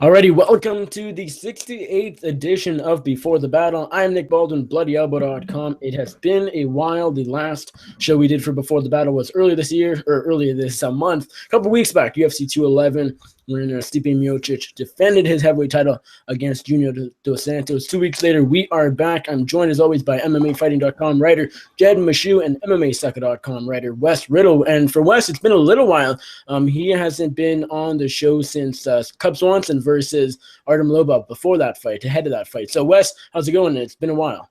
Alrighty, welcome to the 68th edition of Before the Battle. I'm Nick Baldwin, BloodyElbow.com. It has been a while. The last show we did for Before the Battle was earlier this month, a couple weeks back, UFC 211, when Stipe Miocic defended his heavyweight title against Junior Dos Santos. 2 weeks later, we are back. I'm joined, as always, by MMAfighting.com writer Jed Meshew and MMAsucker.com writer Wes Riddle. And for Wes, it's been a little while. He hasn't been on the show since Cub Swanson versus Artem Lobov before that fight, ahead of that fight. So, Wes, how's it going? It's been a while.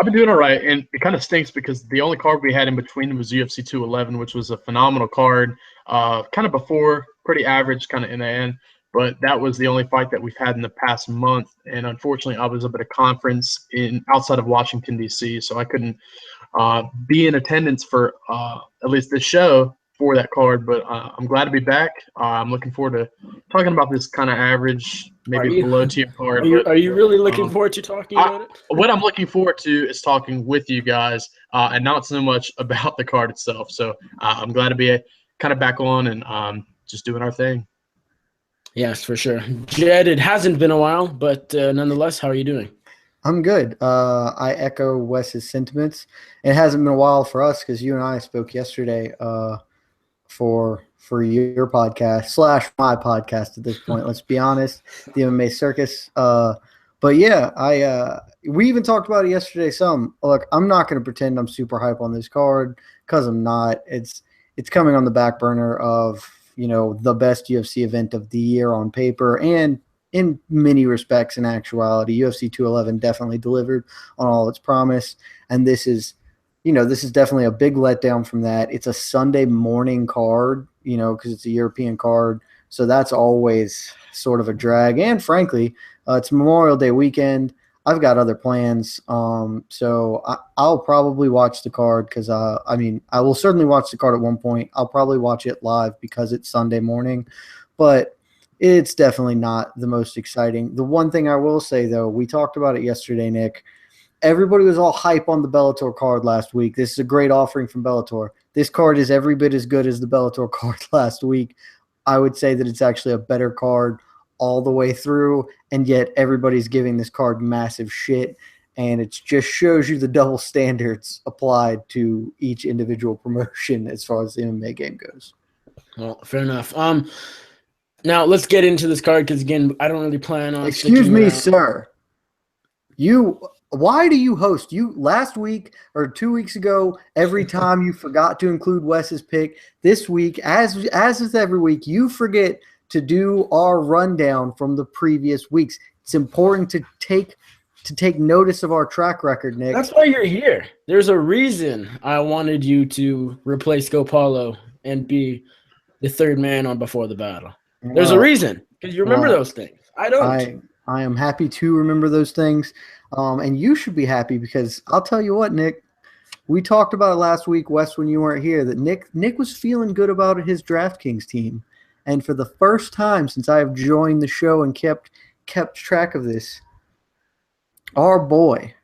I've been doing all right, and it kind of stinks because the only card we had in between was UFC 211, which was a phenomenal card, kind of before, pretty average kind of in the end, but that was the only fight that we've had in the past month, and unfortunately I was up at a conference outside of Washington, D.C., so I couldn't be in attendance for at least this show for that card, but I'm glad to be back. I'm looking forward to talking about this kind of average, maybe below tier card. Are you really looking forward to talking about it? What I'm looking forward to is talking with you guys and not so much about the card itself. So I'm glad to be kind of back on and just doing our thing. Yes, for sure. Jed, it hasn't been a while, but nonetheless, how are you doing? I'm good. I echo Wes's sentiments. It hasn't been a while for us because you and I spoke yesterday for your podcast / my podcast at this point. Let's be honest, the MMA Circus. But yeah, we even talked about it yesterday some. Look, I'm not going to pretend I'm super hype on this card because I'm not. It's coming on the back burner of, the best UFC event of the year on paper, and in many respects, in actuality, UFC 211 definitely delivered on all its promise. And this is definitely a big letdown from that. It's a Sunday morning card, because it's a European card. So that's always sort of a drag. And frankly, it's Memorial Day weekend. I've got other plans. So I'll probably watch the card because, I will certainly watch the card at one point. I'll probably watch it live because it's Sunday morning. But it's definitely not the most exciting. The one thing I will say, though, we talked about it yesterday, Nick. Everybody was all hype on the Bellator card last week. This is a great offering from Bellator. This card is every bit as good as the Bellator card last week. I would say that it's actually a better card all the way through, and yet everybody's giving this card massive shit, and it just shows you the double standards applied to each individual promotion as far as the MMA game goes. Well, fair enough. Now let's get into this card because, again, I don't really plan on. Excuse me, sir. Why do you host? You last week or 2 weeks ago, every time you forgot to include Wes's pick. This week, as is every week, you forget to do our rundown from the previous weeks. It's important to take notice of our track record, Nick. That's why you're here. There's a reason I wanted you to replace Gopalo and be the third man on Before the Battle. There's a reason, because you remember those things. I don't. I am happy to remember those things, and you should be happy because I'll tell you what, Nick. We talked about it last week, Wes, when you weren't here, that Nick was feeling good about his DraftKings team, and for the first time since I have joined the show and kept track of this, our boy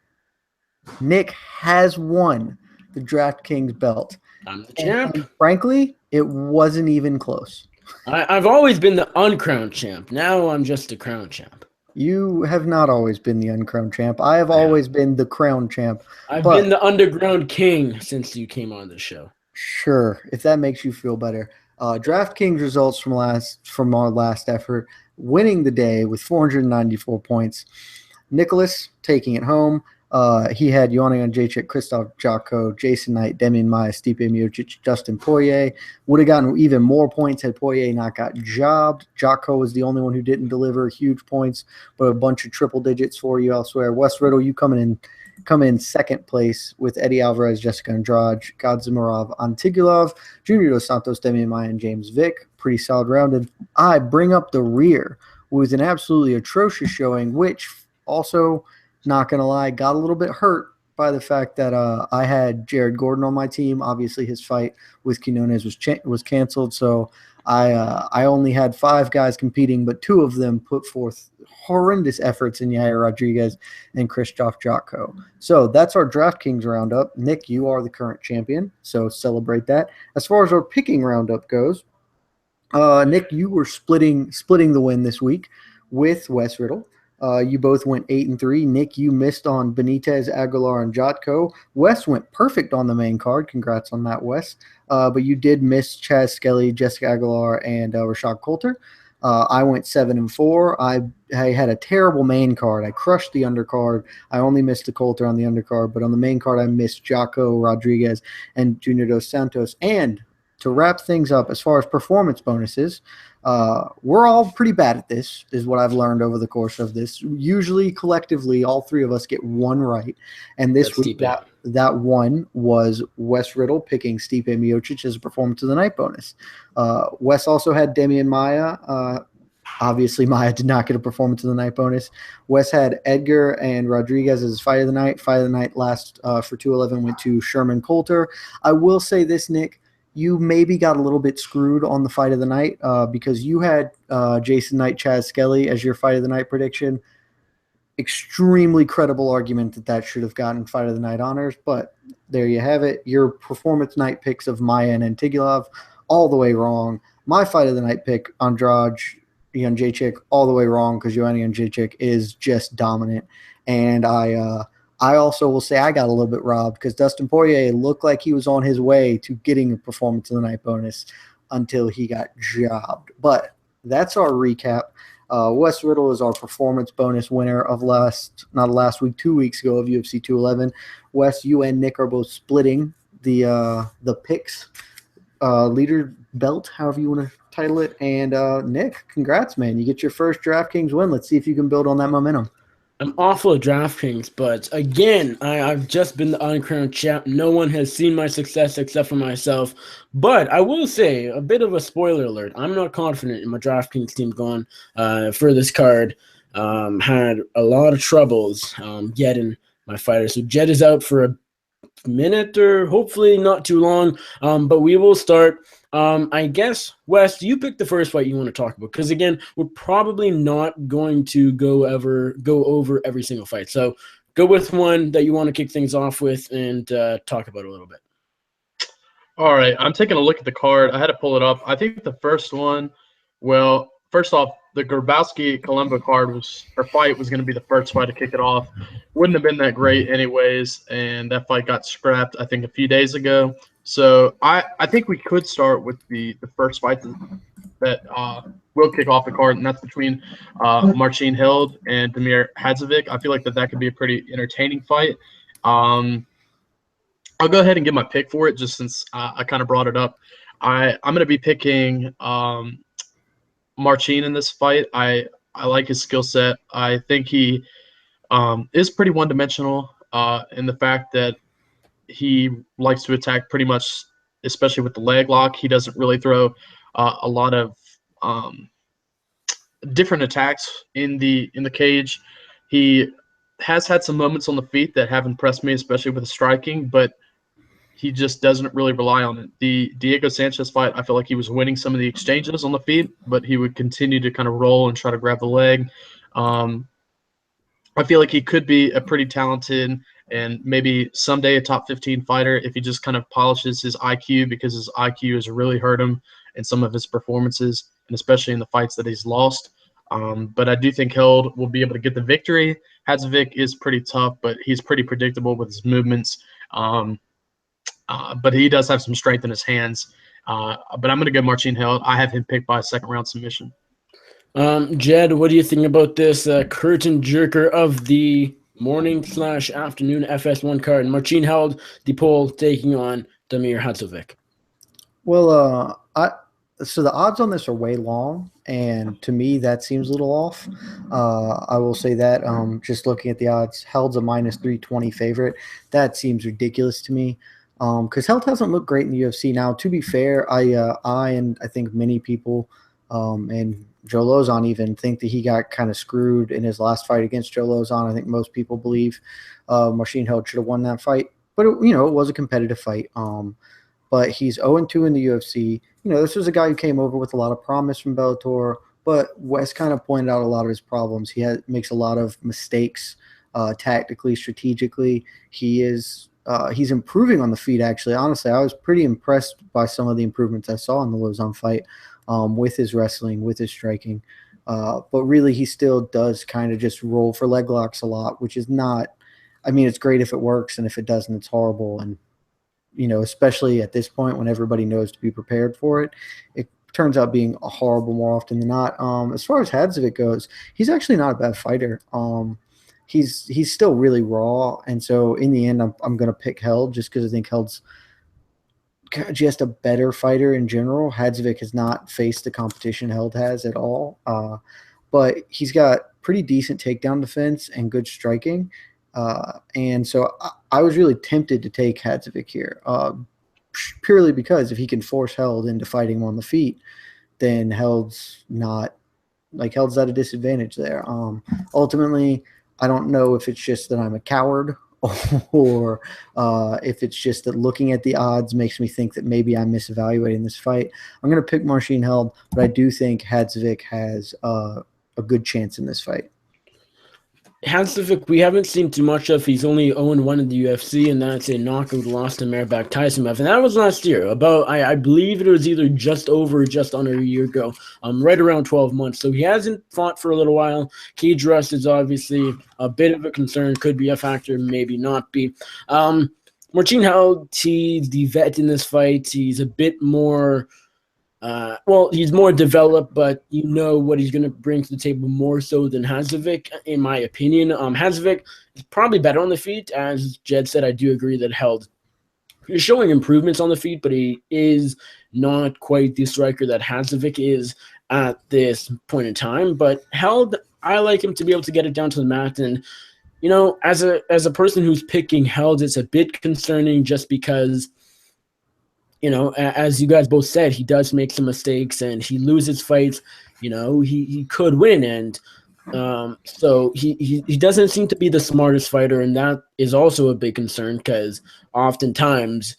Nick has won the DraftKings belt. I'm the champ. And frankly, it wasn't even close. I've always been the uncrowned champ. Now I'm just a crown champ. You have not always been the uncrowned champ. I have always been the crown champ. I've been the underground king since you came on the show. Sure, if that makes you feel better. DraftKings results from our last effort, winning the day with 494 points. Nicholas taking it home. He had Joanna Jacek, Krzysztof Jotko, Jason Knight, Demian Maia, Stipe Miocic, Dustin Poirier. Would have gotten even more points had Poirier not got jobbed. Jotko was the only one who didn't deliver huge points, but a bunch of triple digits for you elsewhere. Wes Riddle, you come in second place with Eddie Alvarez, Jessica Andrade, Godzimirov, Antigulov, Junior Dos Santos, Demian Maia, and James Vick. Pretty solid round. And I bring up the rear with an absolutely atrocious showing, which also, not going to lie, got a little bit hurt by the fact that I had Jared Gordon on my team. Obviously, his fight with Quinones was canceled, so I only had 5 guys competing, but 2 of them put forth horrendous efforts in Yair Rodriguez and Krzysztof Jotko. So that's our DraftKings roundup. Nick, you are the current champion, so celebrate that. As far as our picking roundup goes, Nick, you were splitting the win this week with Wes Riddle. You both went 8-3. Nick, you missed on Benitez, Aguilar, and Jotko. Wes went perfect on the main card. Congrats on that, Wes. But you did miss Chaz Skelly, Jessica Aguilar, and Rashad Coulter. I went 7-4. I had a terrible main card. I crushed the undercard. I only missed the Coulter on the undercard, but on the main card, I missed Jocko, Rodriguez, and Junior Dos Santos. And to wrap things up, as far as performance bonuses, we're all pretty bad at this, is what I've learned over the course of this. Usually, collectively, all three of us get one right. And this week, that one was Wes Riddle picking Stipe Miocic as a performance of the night bonus. Wes also had Demian Maia. Obviously, Maia did not get a performance of the night bonus. Wes had Edgar and Rodriguez as his fight of the night. Fight of the night last for 211 went to Sherman Coulter. I will say this, Nick. You maybe got a little bit screwed on the fight of the night because you had Jason Knight, Chaz Skelly as your fight of the night prediction. Extremely credible argument that should have gotten fight of the night honors, but there you have it. Your performance night picks of Maia and Antigulov, all the way wrong. My fight of the night pick, Andrade Jacek, all the way wrong because Joanna Jacek is just dominant. And I also will say I got a little bit robbed because Dustin Poirier looked like he was on his way to getting a performance of the night bonus until he got jobbed. But that's our recap. Wes Riddle is our performance bonus winner of not last week, 2 weeks ago of UFC 211. Wes, you and Nick are both splitting the picks leader belt, however you want to title it. And Nick, congrats, man. You get your first DraftKings win. Let's see if you can build on that momentum. I'm awful at DraftKings, but again, I've just been the uncrowned champ. No one has seen my success except for myself. But I will say, a bit of a spoiler alert, I'm not confident in my DraftKings team going for this card. Had a lot of troubles getting my fighter. So Jed is out for a minute or hopefully not too long, but we will start. I guess, Wes, you pick the first fight you want to talk about because, again, we're probably not going to go over every single fight. So go with one that you want to kick things off with and talk about it a little bit. All right. I'm taking a look at the card. I had to pull it up. I think the first one, well, first off, the Grabowski-Colombo fight was going to be the first fight to kick it off. Wouldn't have been that great anyways, and that fight got scrapped, I think, a few days ago. So I think we could start with the first fight that will kick off the card, and that's between Marcin Held and Damir Hadzovic. I feel like that could be a pretty entertaining fight. I'll go ahead and give my pick for it just since I kind of brought it up. I'm going to be picking Marcin in this fight. I like his skill set. I think he is pretty one-dimensional in the fact that he likes to attack pretty much, especially with the leg lock. He doesn't really throw a lot of different attacks in the cage. He has had some moments on the feet that have impressed me, especially with the striking, but he just doesn't really rely on it. The Diego Sanchez fight, I feel like he was winning some of the exchanges on the feet, but he would continue to kind of roll and try to grab the leg. I feel like he could be a pretty talented and maybe someday a top 15 fighter if he just kind of polishes his IQ, because his IQ has really hurt him in some of his performances, and especially in the fights that he's lost. But I do think Held will be able to get the victory. Hadzovic is pretty tough, but he's pretty predictable with his movements. But he does have some strength in his hands. But I'm going to go Marcin Held. I have him picked by a second-round submission. Jed, what do you think about this curtain jerker of the morning/afternoon FS1 card? Marcin Held, the pole taking on Damir Hadzovic. Well, so the odds on this are way long, and to me that seems a little off. I will say that just looking at the odds, Held's a -320 favorite. That seems ridiculous to me. Because Held hasn't looked great in the UFC. Now, to be fair, I and I think many people, and Joe Lozon even, think that he got kind of screwed in his last fight against Joe Lozon. I think most people believe Marcin Held should have won that fight. But, it was a competitive fight. But he's 0-2 in the UFC. This was a guy who came over with a lot of promise from Bellator. But Wes kind of pointed out a lot of his problems. He makes a lot of mistakes tactically, strategically. He's improving on the feet, actually. Honestly, I was pretty impressed by some of the improvements I saw in the Lozon fight. with his wrestling, with his striking. But really, he still does kind of just roll for leg locks a lot, which is not – I mean, it's great if it works, and if it doesn't, it's horrible. And, especially at this point when everybody knows to be prepared for it, it turns out being horrible more often than not. As far as Hadzovic goes, he's actually not a bad fighter. He's still really raw, and so in the end, I'm going to pick Held just because I think Held's just a better fighter in general. Hadzovic has not faced the competition Held has at all, but he's got pretty decent takedown defense and good striking, and so I was really tempted to take Hadzovic here, purely because if he can force Held into fighting him on the feet, then Held's at a disadvantage there. Ultimately, I don't know if it's just that I'm a coward or if it's just that looking at the odds makes me think that maybe I'm misevaluating this fight. I'm going to pick Marcin Held, but I do think Hadzovic has a good chance in this fight. Hadzovic, we haven't seen too much of. He's only 0-1 in the UFC, and that's a knockout loss to Merbak Taisimov. And that was last year. I believe it was either just over or just under a year ago, right around 12 months. So he hasn't fought for a little while. Cage rust is obviously a bit of a concern, could be a factor, maybe not be. Marcin Held, he's the vet in this fight. He's a bit more... he's more developed, but what he's going to bring to the table more so than Hadzovic, in my opinion. Hadzovic is probably better on the feet. As Jed said, I do agree that Held is showing improvements on the feet, but he is not quite the striker that Hadzovic is at this point in time. But Held, I like him to be able to get it down to the mat. And, as a person who's picking Held, it's a bit concerning just because – as you guys both said, he does make some mistakes and he loses fights. He could win, and so he doesn't seem to be the smartest fighter, and that is also a big concern because oftentimes,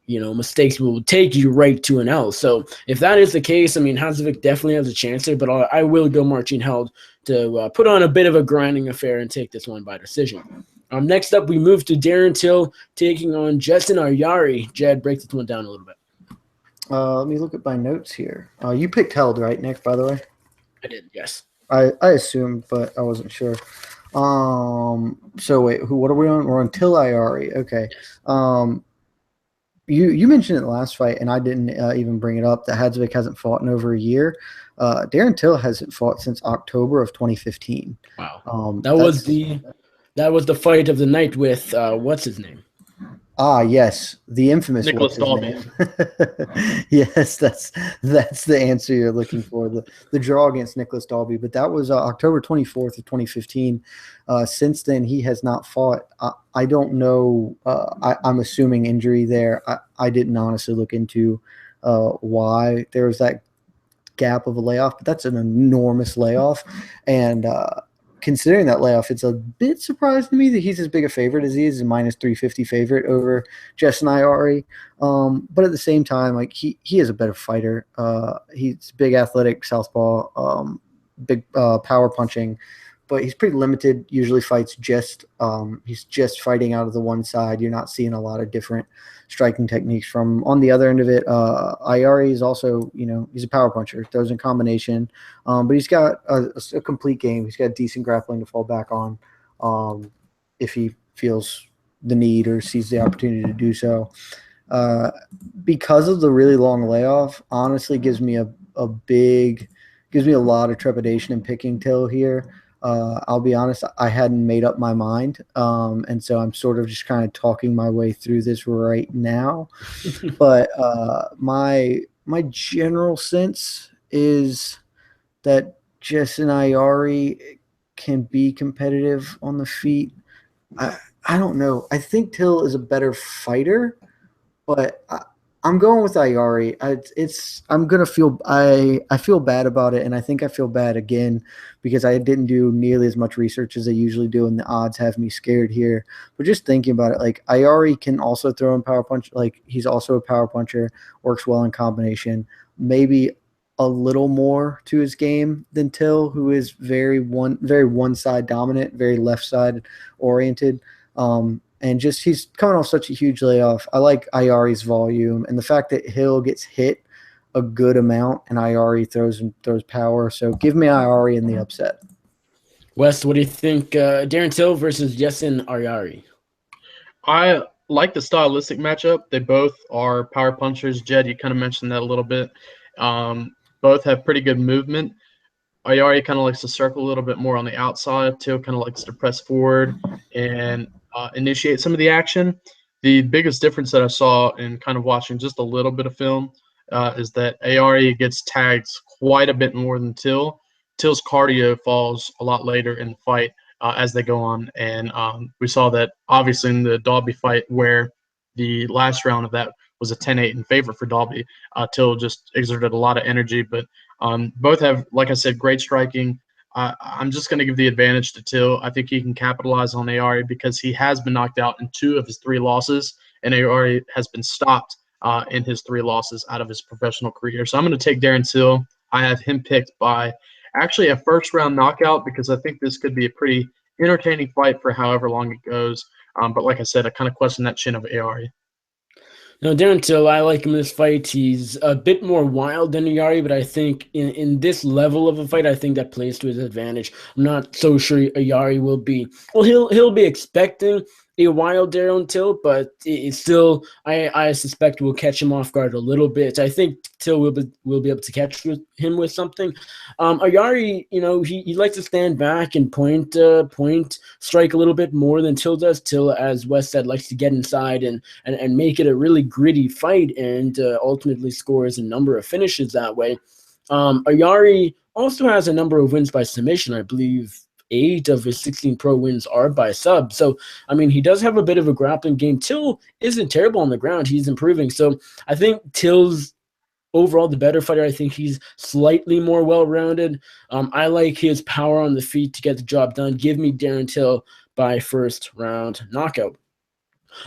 mistakes will take you right to an L. So if that is the case, I mean, Hadzovic definitely has a chance there, but I will go Marcin Held to put on a bit of a grinding affair and take this one by decision. Next up, we move to Darren Till taking on Jetson Ayari. Jed, break this one down a little bit. Let me look at my notes here. You picked Held, right, Nick, by the way? I did, yes. I assumed, but I wasn't sure. So wait, what are we on? We're on Till Ayari. Okay. You mentioned it in the last fight, and I didn't even bring it up, that Hadzovic hasn't fought in over a year. Darren Till hasn't fought since October of 2015. Wow. That was the fight of the night with what's his name? Yes, the infamous Nicholas Dalby. Yes, that's the answer you're looking for. The draw against Nicholas Dalby, but that was October 24th of 2015. Since then, he has not fought. I don't know. I'm assuming injury there. I didn't honestly look into why there was that gap of a layoff, but that's an enormous layoff, and considering that layoff, it's a bit surprising to me that he's as big a favorite as he is, a minus 350 favorite over Jetson Ayari. But at the same time, he is a better fighter. He's big, athletic, southpaw, big power punching, but he's pretty limited. Usually fights he's just fighting out of the one side. You're not seeing a lot of different striking techniques from on the other end of it. Ayari is also, he's a power puncher, throws in combination, but he's got a complete game. He's got decent grappling to fall back on if he feels the need or sees the opportunity to do so. Because of the really long layoff, honestly gives me a lot of trepidation in picking Till here. I'll be honest, I hadn't made up my mind, and so I'm sort of just kind of talking my way through this right now. But my general sense is that Jetson Ayari can be competitive on the feet. I don't know. I think Till is a better fighter, but I'm going with Ayari. I feel bad about it, and I think I feel bad again because I didn't do nearly as much research as I usually do, and the odds have me scared here. But just thinking about it, Ayari can also throw in power punch. He's also a power puncher, works well in combination. Maybe a little more to his game than Till, who is very one side dominant, very left side oriented. And just he's coming off such a huge layoff. I like Ayari's volume, and the fact that Hill gets hit a good amount, and Ayari throws power. So give me Ayari in the upset. Wes, what do you think? Darren Till versus Yesin Ayari. I like the stylistic matchup. They both are power punchers. Jed, you kind of mentioned that a little bit. Both have pretty good movement. Ayari kind of likes to circle a little bit more on the outside. Till kind of likes to press forward and initiate some of the action. The biggest difference that I saw in kind of watching just a little bit of film is that Ayari gets tagged quite a bit more than Till. Till's cardio falls a lot later in the fight as they go on. And we saw that obviously in the Dalby fight where the last round of that was a 10-8 in favor for Dalby. Till just exerted a lot of energy. But both have, like I said, great striking. I'm just going to give the advantage to Till. I think he can capitalize on Ayari because he has been knocked out in 2 of his 3 losses, and Ayari has been stopped in his 3 losses out of his professional career. So I'm going to take Darren Till. I have him picked by actually a first-round knockout because I think this could be a pretty entertaining fight for however long it goes. But like I said, I kind of question that chin of Ayari. No, Darren Till, I like him in this fight. He's a bit more wild than Ayari, but I think in this level of a fight, I think that plays to his advantage. I'm not so sure Ayari will be. Well, he'll be expecting a wild Darren Till, but it's still, I suspect will catch him off guard a little bit. I think Till will be able to catch him with something. Ayari, he likes to stand back and point strike a little bit more than Till does. Till, as Wes said, likes to get inside and make it a really gritty fight and ultimately scores a number of finishes that way. Ayari also has a number of wins by submission. I believe 8 of his 16 pro wins are by sub. So, I mean, he does have a bit of a grappling game. Till isn't terrible on the ground. He's improving. So I think Till's overall the better fighter. I think he's slightly more well-rounded. I like his power on the feet to get the job done. Give me Darren Till by first round knockout.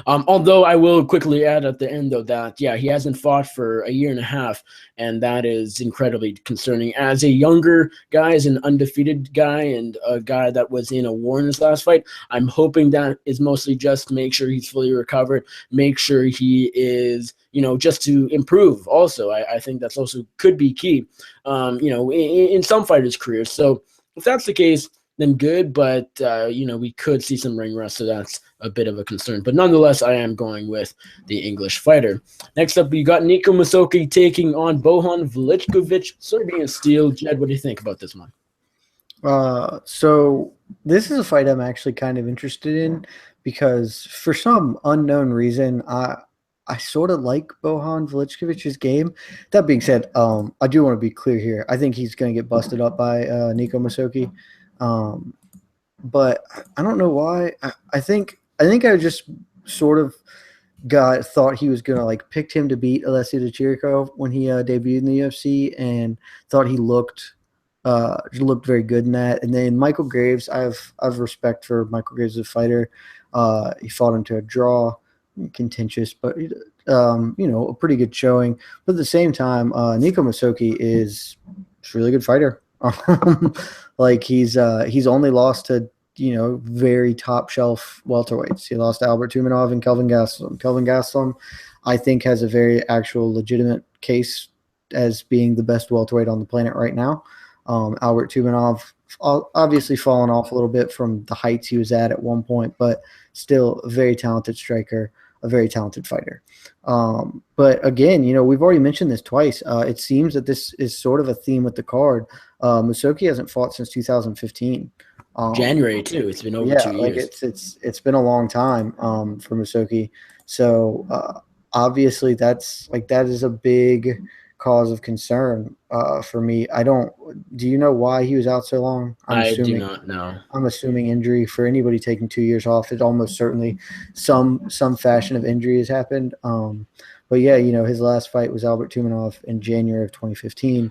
Although I will quickly add at the end, though, that, yeah, he hasn't fought for a year and a half, and that is incredibly concerning. As a younger guy, as an undefeated guy, and a guy that was in a war in his last fight, I'm hoping that is mostly just to make sure he's fully recovered, make sure he is, just to improve also. I think that's also could be key, in some fighters' careers. So if that's the case, then good, but, we could see some ring rust, so that's a bit of a concern. But nonetheless, I am going with the English fighter. Next up, we got Niko Musoke taking on Bojan Veličković, Serbian Steel. Jed, what do you think about this one? So this is a fight I'm actually kind of interested in because for some unknown reason, I sort of like Bojan Veličković's game. That being said, I do want to be clear here. I think he's going to get busted up by Niko Musoke. But I don't know why. I think I just sort of thought he was gonna picked him to beat Alessio Teixeira when he debuted in the UFC, and thought he looked very good in that. And then Michael Graves, I have respect for Michael Graves as a fighter. He fought into a draw, contentious, but a pretty good showing. But at the same time, Niko Musoke is a really good fighter. He's only lost to very top shelf welterweights. He lost to Albert Tumenov and Kelvin Gastelum. Kelvin Gastelum, I think, has a very actual legitimate case as being the best welterweight on the planet right now. Albert Tumenov obviously fallen off a little bit from the heights he was at one point, but still a very talented striker, a very talented fighter. But again, we've already mentioned this twice. It seems that this is sort of a theme with the card. Musoke hasn't fought since 2015. January too. It's been over 2 years. It's been a long time for Musoke. So obviously that is a big cause of concern for me. Do you know why he was out so long? I do not know. I'm assuming injury. For anybody taking 2 years off, it almost certainly some fashion of injury has happened. But yeah, his last fight was Albert Tumenov in January of 2015.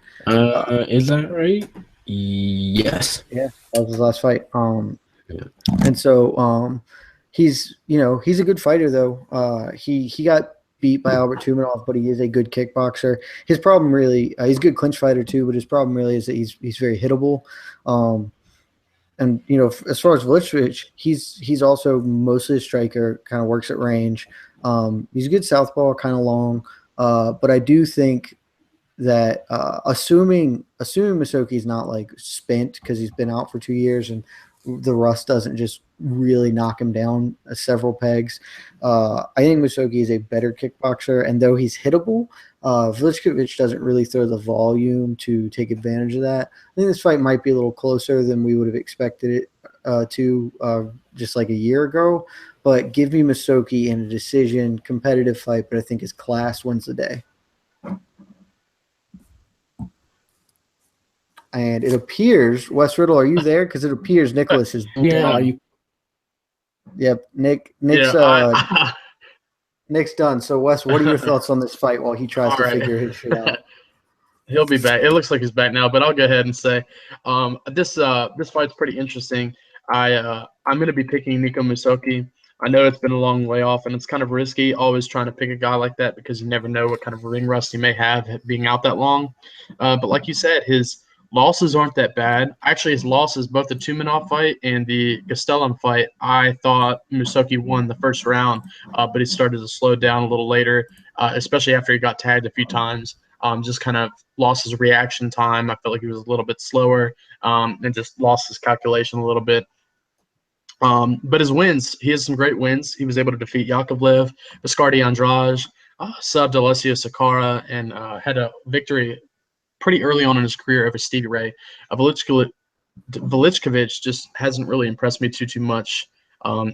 Is that right? Yes. Yeah, that was his last fight. Yeah. And so he's a good fighter though. He got beat by Albert Tumenov, but he is a good kickboxer. His problem really, he's a good clinch fighter too, but his problem really is that he's very hittable. And as far as Veličković, he's also mostly a striker, kind of works at range. He's a good southpaw, kind of long. But I do think that assuming Masoki's not like spent because he's been out for 2 years and the rust doesn't just really knock him down several pegs. I think Masoki is a better kickboxer, and though he's hittable, Velichkovic doesn't really throw the volume to take advantage of that. I think this fight might be a little closer than we would have expected it to just like a year ago. But give me Masoki in a decision, competitive fight, but I think his class wins the day. And it appears, Wes Riddle, are you there? Because it appears Nicholas is done. Yep, Nick's Nick's done. So Wes, what are your thoughts on this fight while he tries to figure his shit out? He'll be back. It looks like he's back now, but I'll go ahead and say this fight's pretty interesting. I'm going to be picking Nico Musoki. I know it's been a long way off, and it's kind of risky always trying to pick a guy like that because you never know what kind of ring rust he may have being out that long. But like you said, his losses aren't that bad. Actually, his losses, both the Tumenov fight and the Gustafsson fight, I thought Musoki won the first round, but he started to slow down a little later, especially after he got tagged a few times. Just kind of lost his reaction time. I felt like he was a little bit slower and just lost his calculation a little bit. But his wins, he has some great wins. He was able to defeat Yakovlev, Viscardi Andrade, subbed Alessio Sakara, and had a victory pretty early on in his career over Stevie Ray. Velichkovic just hasn't really impressed me too much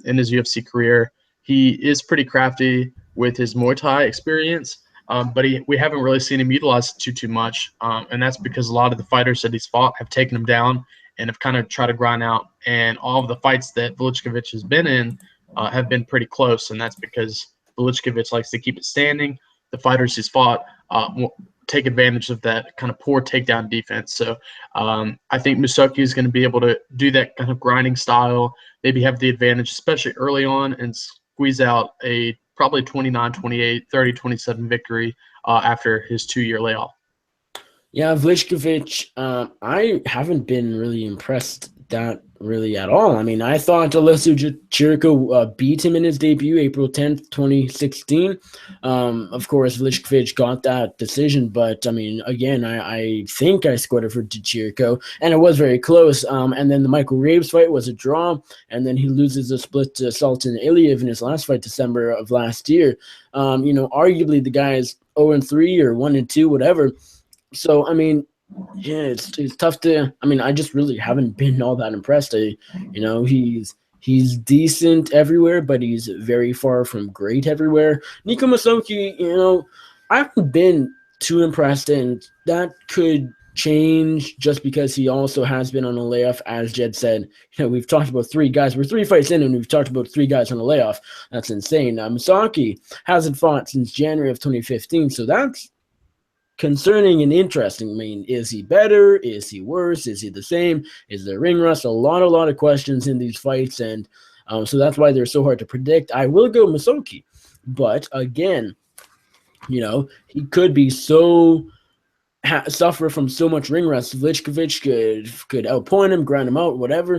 in his UFC career. He is pretty crafty with his Muay Thai experience, but we haven't really seen him utilize it too much, and that's because a lot of the fighters that he's fought have taken him down and have kind of tried to grind out. And all of the fights that Velichkovic has been in have been pretty close, and that's because Velichkovic likes to keep it standing. The fighters he's fought take advantage of that kind of poor takedown defense. So I think Musoki is going to be able to do that kind of grinding style, maybe have the advantage, especially early on, and squeeze out a probably 29-28, 30-27 victory after his 2-year layoff. Yeah, Velichkovic, I haven't been really impressed that really at all. I mean, I thought Alessio Jericho beat him in his debut, April 10th, 2016. Of course, Velichkovic got that decision, but I mean, again, I think I scored it for Jericho, and it was very close. And then the Michael Graves fight was a draw, and then he loses a split to Sultan Iliev in his last fight, December of last year. Arguably the guy is 0-3 or 1-2, whatever. So, I mean, yeah, it's tough to – I mean, I just really haven't been all that impressed. He's decent everywhere, but he's very far from great everywhere. Nico Musoki, I haven't been too impressed, and that could change just because he also has been on a layoff, as Jed said. We've talked about 3 guys. We're 3 fights in, and we've talked about 3 guys on a layoff. That's insane. Musoki hasn't fought since January of 2015, so that's concerning and interesting. I mean, is he better? Is he worse? Is he the same? Is there ring rust? A lot of questions in these fights, and so that's why they're so hard to predict. I will go Musoki, but again, he could be so suffer from so much ring rust. Velichkovic could outpoint him, grind him out, whatever.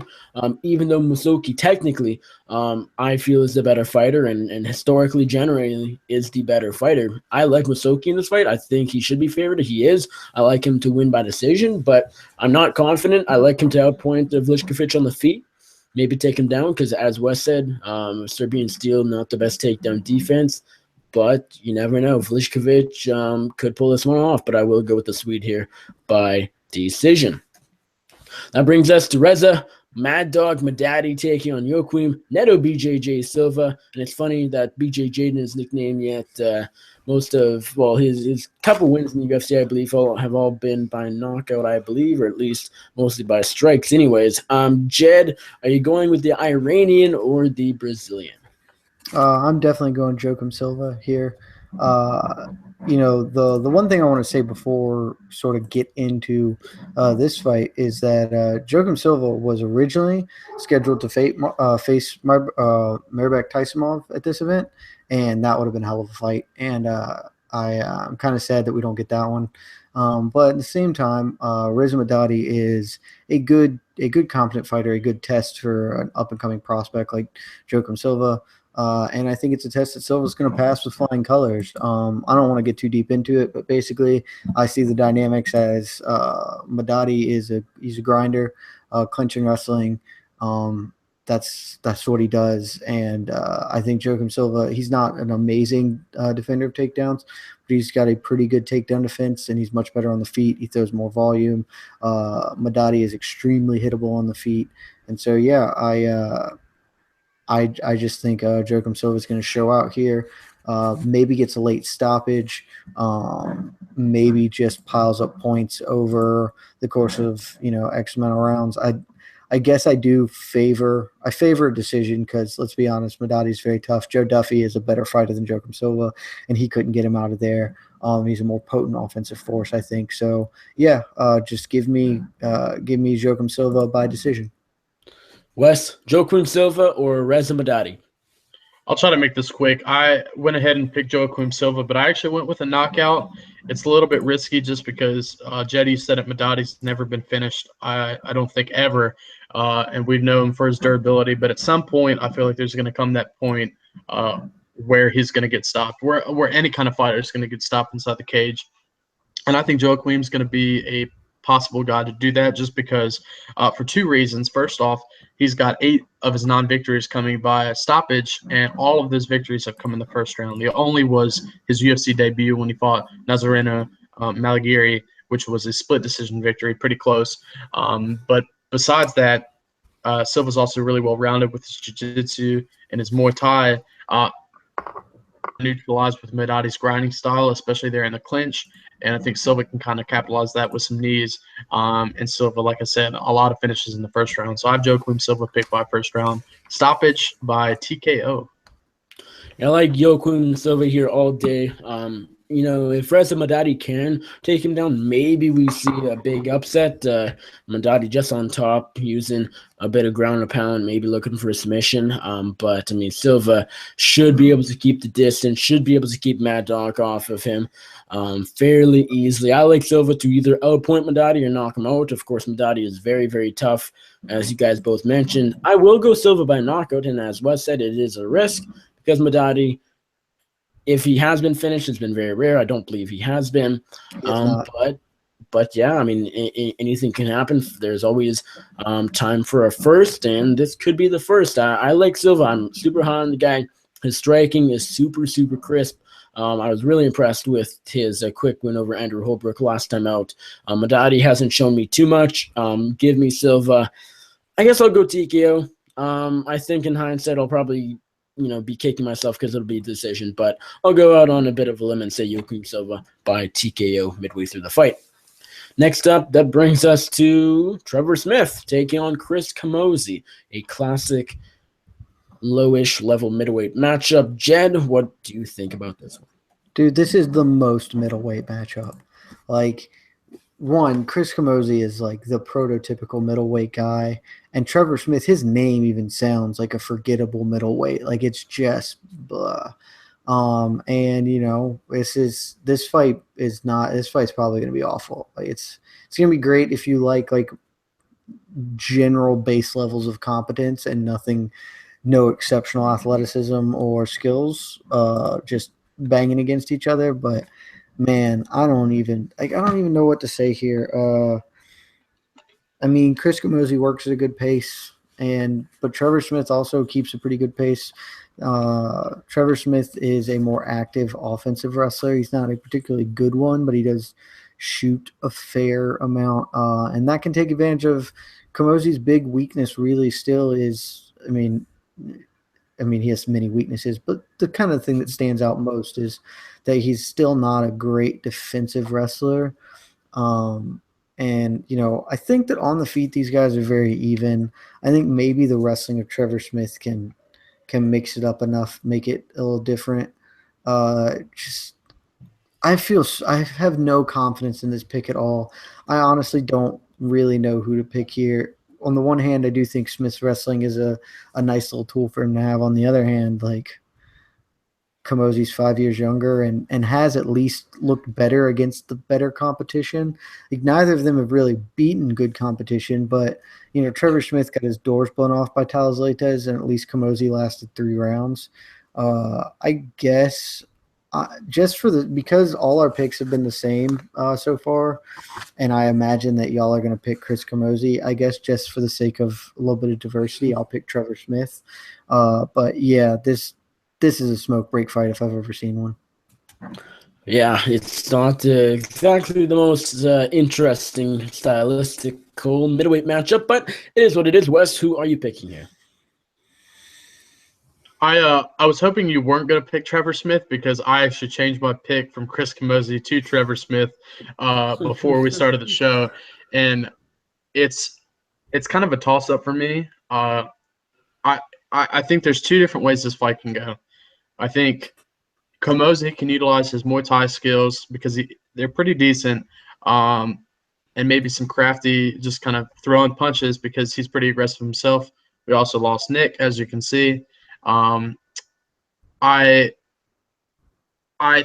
Even though Musoki technically, I feel is the better fighter and historically, generally is the better fighter. I like Musoki in this fight. I think he should be favored. He is. I like him to win by decision, but I'm not confident. I like him to outpoint Velichkovic on the feet, maybe take him down because, as Wes said, Serbian Steel, not the best takedown defense. But you never know. Velichkovic could pull this one off, but I will go with the Swede here by decision. That brings us to Reza Mad Dog Madadi taking on Joaquim Neto BJJ Silva. And it's funny that BJJ is his nickname, yet his couple wins in the UFC, I believe, have all been by knockout, I believe, or at least mostly by strikes. Anyways, Jed, are you going with the Iranian or the Brazilian? I'm definitely going Joaquim Silva here. The one thing I want to say before sort of get into this fight is that Joaquim Silva was originally scheduled to face Mairbek Taisumov at this event, and that would have been a hell of a fight. And I'm kind of sad that we don't get that one. But at the same time, Reza Madadi is a good competent fighter, a good test for an up-and-coming prospect like Joaquim Silva. And I think it's a test that Silva's going to pass with flying colors. I don't want to get too deep into it, but basically I see the dynamics as Madadi he's a grinder, clinching wrestling. That's what he does. And I think Joaquim Silva, he's not an amazing defender of takedowns, but he's got a pretty good takedown defense, and he's much better on the feet. He throws more volume. Madadi is extremely hittable on the feet. And so, yeah, I just think Joaquim Silva is going to show out here. Maybe gets a late stoppage. Maybe just piles up points over the course of X amount of rounds. I guess I favor a decision because let's be honest, Madadi's very tough. Joe Duffy is a better fighter than Joaquim Silva, and he couldn't get him out of there. He's a more potent offensive force, I think. So yeah, just give me Joaquim Silva by decision. Wes, Joaquim Silva or Reza Madadi? I'll try to make this quick. I went ahead and picked Joaquim Silva, but I actually went with a knockout. It's a little bit risky just because Jetty said it. Madadi's never been finished, I don't think ever. And we've known him for his durability. But at some point, I feel like there's going to come that point where he's going to get stopped, where any kind of fighter is going to get stopped inside the cage. And I think Joaquim's going to be a possible guy to do that just because for two reasons. First off, he's got 8 of his non-victories coming by a stoppage, and all of those victories have come in the first round. The only was his UFC debut when he fought Nazareno Malagiri, which was a split decision victory, pretty close. But besides that, Silva's also really well-rounded with his jiu-jitsu and his Muay Thai, neutralized with Madadi's grinding style, especially there in the clinch. And I think Silva can kind of capitalize that with some knees. And Silva, like I said, a lot of finishes in the first round. So I have Joaquim Silva picked by first round. Stoppage by TKO. I like Joaquim Silva here all day. If Reza Madadi can take him down, maybe we see a big upset. Madadi just on top, using a bit of ground and pound, maybe looking for a submission. But Silva should be able to keep the distance, should be able to keep Mad Dog off of him fairly easily. I like Silva to either outpoint Madadi or knock him out. Of course, Madadi is very, very tough, as you guys both mentioned. I will go Silva by knockout, and as Wes said, it is a risk because Madadi, if he has been finished, it's been very rare. I don't believe he has been. But yeah, anything can happen. There's always time for a first, and this could be the first. I like Silva. I'm super high on the guy. His striking is super, super crisp. I was really impressed with his quick win over Andrew Holbrook last time out. Madadi hasn't shown me too much. Give me Silva. I guess I'll go TKO. I think in hindsight, I'll probably be kicking myself because it'll be a decision, but I'll go out on a bit of a limb and say Joaquim Silva by TKO midway through the fight. Next up, that brings us to Trevor Smith taking on Chris Camozzi, a classic lowish level middleweight matchup. Jed, what do you think about this one? Dude, this is the most middleweight matchup. One, Chris Camozzi is like the prototypical middleweight guy, and Trevor Smith, his name even sounds like a forgettable middleweight. Like it's just blah. This fight's probably gonna be awful. Like it's gonna be great if you like general base levels of competence and no exceptional athleticism or skills, just banging against each other, but man, I don't even know what to say here. Chris Camozzi works at a good pace, but Trevor Smith also keeps a pretty good pace. Trevor Smith is a more active offensive wrestler. He's not a particularly good one, but he does shoot a fair amount, and that can take advantage of Camozzi's big weakness. Really, still is. He has many weaknesses, but the kind of thing that stands out most is that he's still not a great defensive wrestler. I think that on the feet, these guys are very even. I think maybe the wrestling of Trevor Smith can mix it up enough, make it a little different. I have no confidence in this pick at all. I honestly don't really know who to pick here. On the one hand, I do think Smith's wrestling is a nice little tool for him to have. On the other hand, Kamozi's 5 years younger and has at least looked better against the better competition. Like, neither of them have really beaten good competition, but Trevor Smith got his doors blown off by Talas Leites, and at least Kamosi lasted 3 rounds. I guess because all our picks have been the same so far, and I imagine that y'all are going to pick Chris Kamosi, I guess just for the sake of a little bit of diversity, I'll pick Trevor Smith. But yeah, this is a smoke break fight if I've ever seen one. Yeah, it's not exactly the most interesting stylistical middleweight matchup, but it is what it is. Wes, who are you picking here? I was hoping you weren't going to pick Trevor Smith because I actually changed my pick from Chris Kamosi to Trevor Smith before we started the show, and it's kind of a toss up for me. I think there's 2 different ways this fight can go. I think Kamosi can utilize his Muay Thai skills because they're pretty decent, and maybe some crafty, just kind of throwing punches because he's pretty aggressive himself. We also lost Nick, as you can see. I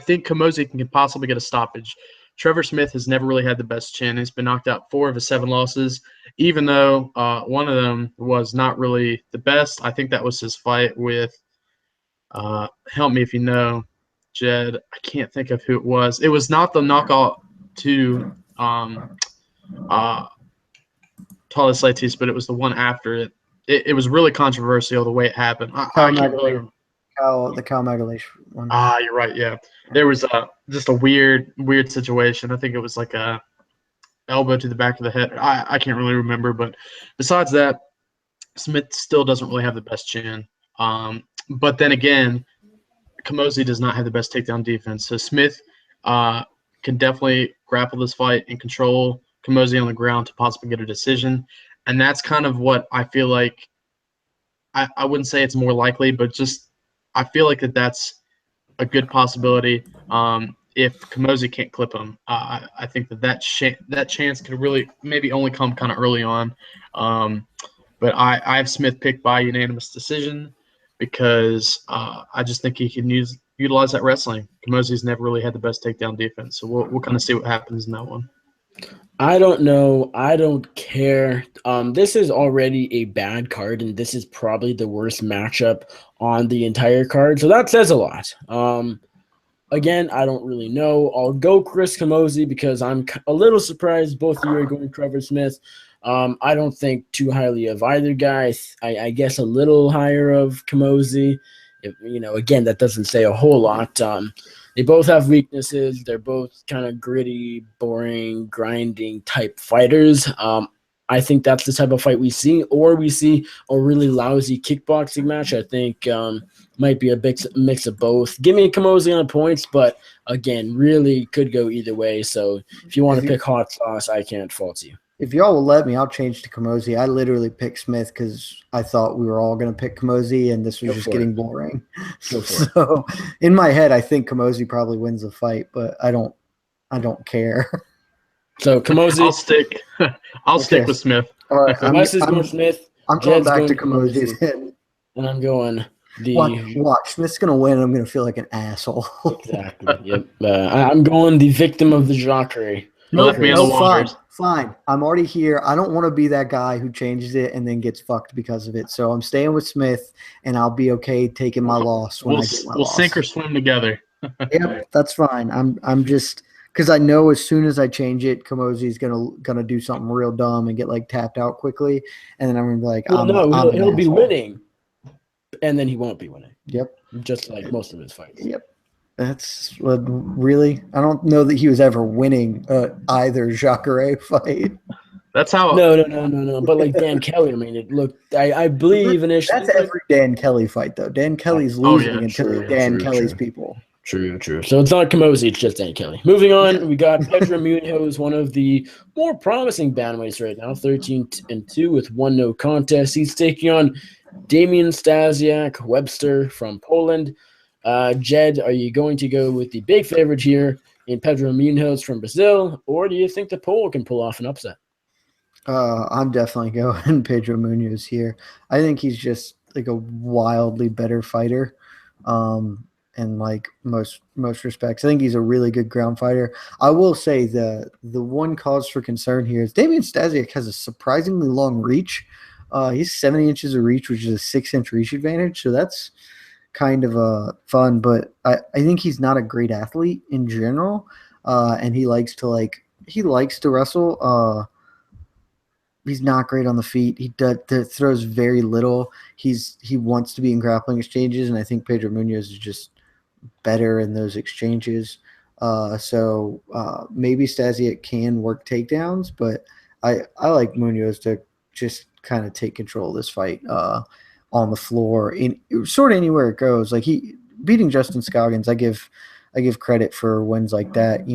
think Kamosi can possibly get a stoppage. Trevor Smith has never really had the best chin. He's been knocked out 4 of his 7 losses, even though one of them was not really the best. I think that was his fight with help me if you know, Jed. I can't think of who it was. It was not the knockout to Talas Leites, but it was the one after it. It was really controversial the way it happened. I can't really remember. The Cal Magalesh one. You're right. Yeah, there was just a weird situation. I think it was like a elbow to the back of the head. I can't really remember, but besides that, Smith still doesn't really have the best chin. But then again, Kamosi does not have the best takedown defense. So Smith can definitely grapple this fight and control Kamosi on the ground to possibly get a decision. And that's kind of what I feel like. I wouldn't say it's more likely, but just I feel like that's a good possibility. If Kamosi can't clip him, I think that chance could really maybe only come kind of early on. But I have Smith picked by unanimous decision because I just think he can utilize that wrestling. Kamosi's never really had the best takedown defense, so we'll kind of see what happens in that one. I don't know. I don't care. This is already a bad card, and this is probably the worst matchup on the entire card. So that says a lot. Again, I don't really know. I'll go Chris Kamosi because I'm a little surprised both of you are going Trevor Smith. I don't think too highly of either guy. I guess a little higher of Kamosi. Again, that doesn't say a whole lot. They both have weaknesses. They're both kind of gritty, boring, grinding type fighters. I think that's the type of fight we see, or we see a really lousy kickboxing match. I think might be a mix of both. Give me Kamosi on points, but again, really could go either way. So if you want to pick hot sauce, I can't fault you. If y'all will let me, I'll change to Kamosi. I literally picked Smith because I thought we were all going to pick Kamosi, and this was just getting boring. So in my head, I think Kamosi probably wins the fight, but I don't care. So Kamosi, I'll stick with Smith. All right, Wes is going Smith. I'm going back to Kamosi's head, and I'm going. Watch. Smith's going to win. I'm going to feel like an asshole. Exactly. Yep. I'm going the victim of the Jacare. Fine. I'm already here. I don't want to be that guy who changes it and then gets fucked because of it. So I'm staying with Smith, and I'll be okay taking my loss when I get my loss. We'll sink or swim together. Yep, that's fine. I'm just because I know as soon as I change it, Kamosi's gonna do something real dumb and get like tapped out quickly, and then I'm gonna be like, he'll be winning, and then he won't be winning. Yep, just like most of his fights. Yep. That's really. I don't know that he was ever winning either Jacare fight. That's how. No. But like Dan Kelly, I mean, it looked. I believe initially. That's every Dan Kelly fight, though. Dan Kelly's losing until Kelly's people. True. So it's not Kamosi, it's just Dan Kelly. Moving on, we got Pedro Munoz, one of the more promising bantamweights right now, 13-2 with 1 no contest. He's taking on Damian Stasiak Webster from Poland. Jed, are you going to go with the big favorite here in Pedro Munoz from Brazil, or do you think the Pole can pull off an upset? I'm definitely going Pedro Munoz here. I think he's just like a wildly better fighter. in like most respects. I think he's a really good ground fighter. I will say the one cause for concern here is Damian Stasiak has a surprisingly long reach. He's 70 inches of reach, which is a 6-inch reach advantage. So that's kind of fun, but I think he's not a great athlete in general. And he likes to wrestle. He's not great on the feet. He throws very little. He wants to be in grappling exchanges, and I think Pedro Munoz is just better in those exchanges. So maybe Stasiak can work takedowns, but I like Munoz to just kind of take control of this fight on the floor in sort of anywhere it goes. Like he beating Justin Scoggins, I give credit for wins like that.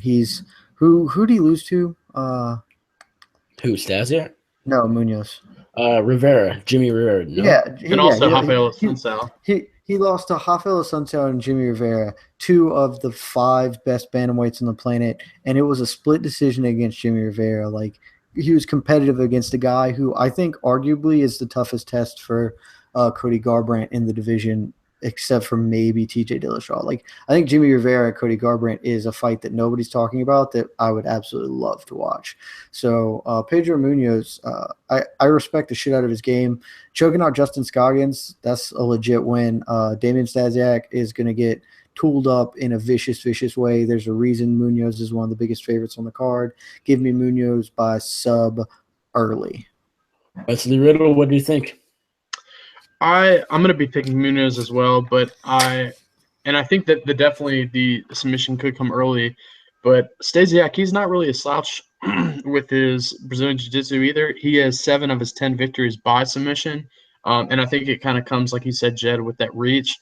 He's who did he lose to? Who, Stasiak? No, Munoz. Rivera, Jimmy Rivera. No? Yeah, Rafael Assunção. He lost to Rafael Assunção and Jimmy Rivera, 2 of the 5 best bantamweights on the planet, and it was a split decision against Jimmy Rivera. Like he was competitive against a guy who I think arguably is the toughest test for Cody Garbrandt in the division, except for maybe TJ Dillashaw. Like I think Jimmy Rivera, Cody Garbrandt is a fight that nobody's talking about that I would absolutely love to watch. So Pedro Munoz, I respect the shit out of his game. Choking out Justin Scoggins, that's a legit win. Damian Stasiak is going to get tooled up in a vicious way. There's a reason Munoz is one of the biggest favorites on the card. Give me Munoz by sub early. Wesley Riddle, what do you think? I'm going to be picking Munoz as well, but I think that definitely the submission could come early. But Stasiak, he's not really a slouch with his Brazilian Jiu-Jitsu either. He has 7 of his 10 victories by submission, and I think it kind of comes, like you said, Jed, with that reach.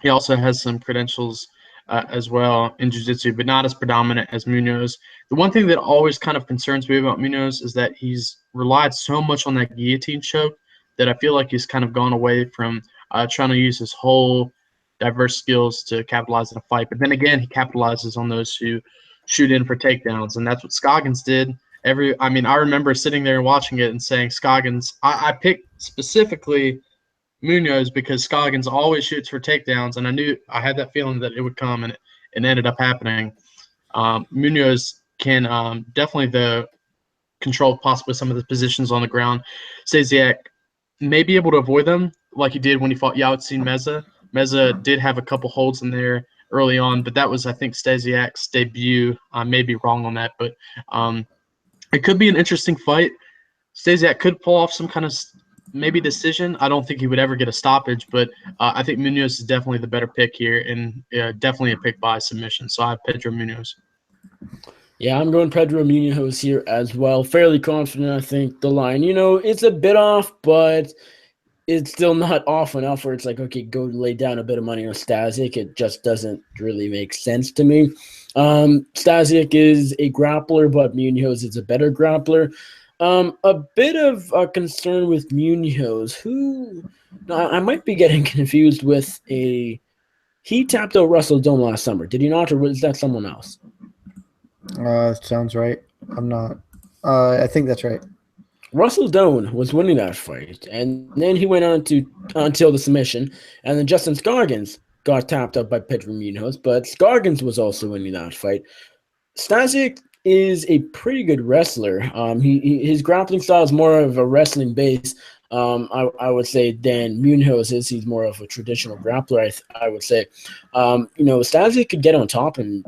He also has some credentials as well in Jiu-Jitsu, but not as predominant as Munoz. The one thing that always kind of concerns me about Munoz is that he's relied so much on that guillotine choke that I feel like he's kind of gone away from trying to use his whole diverse skills to capitalize in a fight. But then again, he capitalizes on those who shoot in for takedowns, and that's what Scoggins did. I remember sitting there and watching it and saying Scoggins – I picked specifically Munoz because Scoggins always shoots for takedowns, and I had that feeling that it would come, and it ended up happening. Munoz can definitely control possibly some of the positions on the ground. Stasiak may be able to avoid them like he did when he fought Yao-Tseen Meza. Meza did have a couple holds in there early on, but that was, I think, Stasiak's debut. I may be wrong on that, but it could be an interesting fight. Stasiak could pull off some kind of maybe decision. I don't think he would ever get a stoppage, but I think Munoz is definitely the better pick here, and definitely a pick by submission. So I have Pedro Munoz. Yeah, I'm going Pedro Munoz here as well. Fairly confident, I think, the line. It's a bit off, but it's still not off enough where it's like, okay, go lay down a bit of money on Stasiak. It just doesn't really make sense to me. Stasiak is a grappler, but Munoz is a better grappler. A bit of a concern with Munoz, who I might be getting confused with he tapped out Russell Doan last summer. Did he not, or was that someone else? Sounds right. I'm not. I think that's right. Russell Doan was winning that fight, and then he went on until the submission, and then Justin Scoggins got tapped out by Pedro Munoz, but Scoggins was also winning that fight. Stasiak is a pretty good wrestler. His grappling style is more of a wrestling base, I would say, than Munoz is. He's more of a traditional grappler, I would say. Stasiak could get on top and,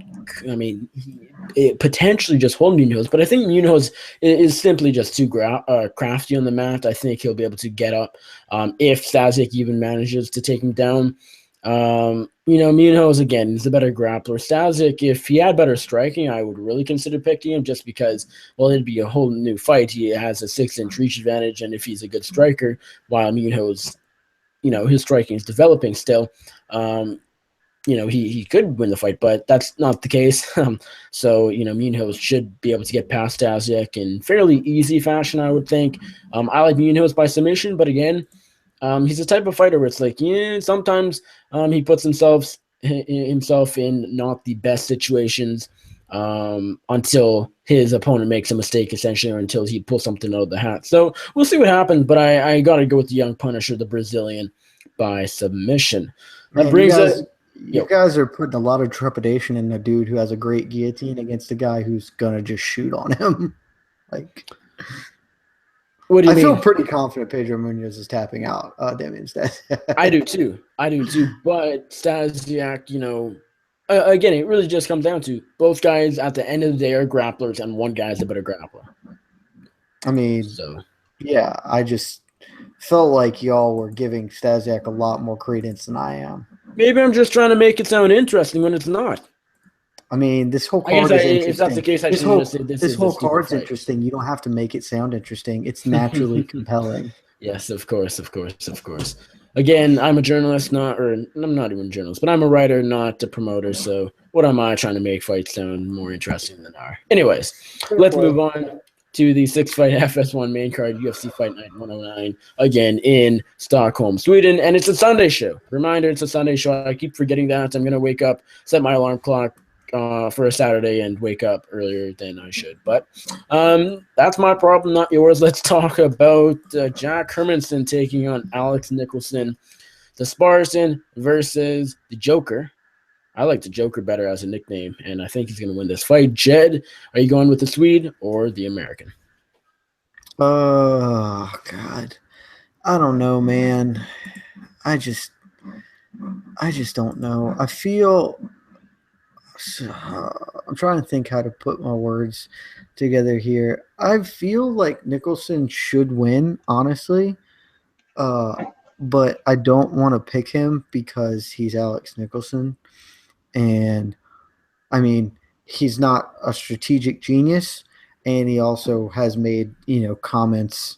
potentially just hold Munoz, but I think Munoz is simply just too crafty on the mat. I think he'll be able to get up if Stasiak even manages to take him down. Munoz, again, is the better grappler. Stasiak, if he had better striking, I would really consider picking him just because, well, it'd be a whole new fight. He has a 6-inch reach advantage, and if he's a good striker, while Munoz, his striking is developing still, he could win the fight, but that's not the case. So, Munoz should be able to get past Stasiak in fairly easy fashion, I would think. I like Munoz by submission, but again, he's the type of fighter where it's like, sometimes he puts himself in not the best situations until his opponent makes a mistake, essentially, or until he pulls something out of the hat. So we'll see what happens, but I got to go with the young Punisher, the Brazilian, by submission. That Man, brings us. you guys are putting a lot of trepidation in a dude who has a great guillotine against a guy who's gonna just shoot on him. Like, What do you I feel mean? pretty confident Pedro Munoz is tapping out Damian Stasiak. I do too. But Stasiak, again, it really just comes down to both guys at the end of the day are grapplers, and one guy's a better grappler. I mean, So yeah, I just felt like y'all were giving Stasiak a lot more credence than I am. maybe I'm just trying to make it sound interesting when it's not. I mean, this whole I guess card is interesting. if that's the case, I this should whole, just say this this is whole a stupid card's fight. interesting. You don't have to make it sound interesting. It's naturally compelling. Yes, of course. Again, I'm a journalist, I'm not even a journalist, but I'm a writer, not a promoter. So what am I trying to make fights sound more interesting than are? Anyways, let's move on to the 6-fight FS1 main card, UFC Fight Night 109, again in Stockholm, Sweden. And it's a Sunday show. Reminder, it's a Sunday show. I keep forgetting that. I'm going to wake up, set my alarm clock for a Saturday and wake up earlier than I should. But that's my problem, not yours. Let's talk about Jack Hermansson taking on Alex Nicholson. The Spartan versus the Joker. I like the Joker better as a nickname, and I think he's going to win this fight. Jed, are you going with the Swede or the American? Oh, God. I don't know, man. I just don't know. I feel I'm trying to think how to put my words together here. I feel like Nicholson should win, honestly. But I don't want to pick him because he's Alex Nicholson. And, I mean, he's not a strategic genius. And he also has made, comments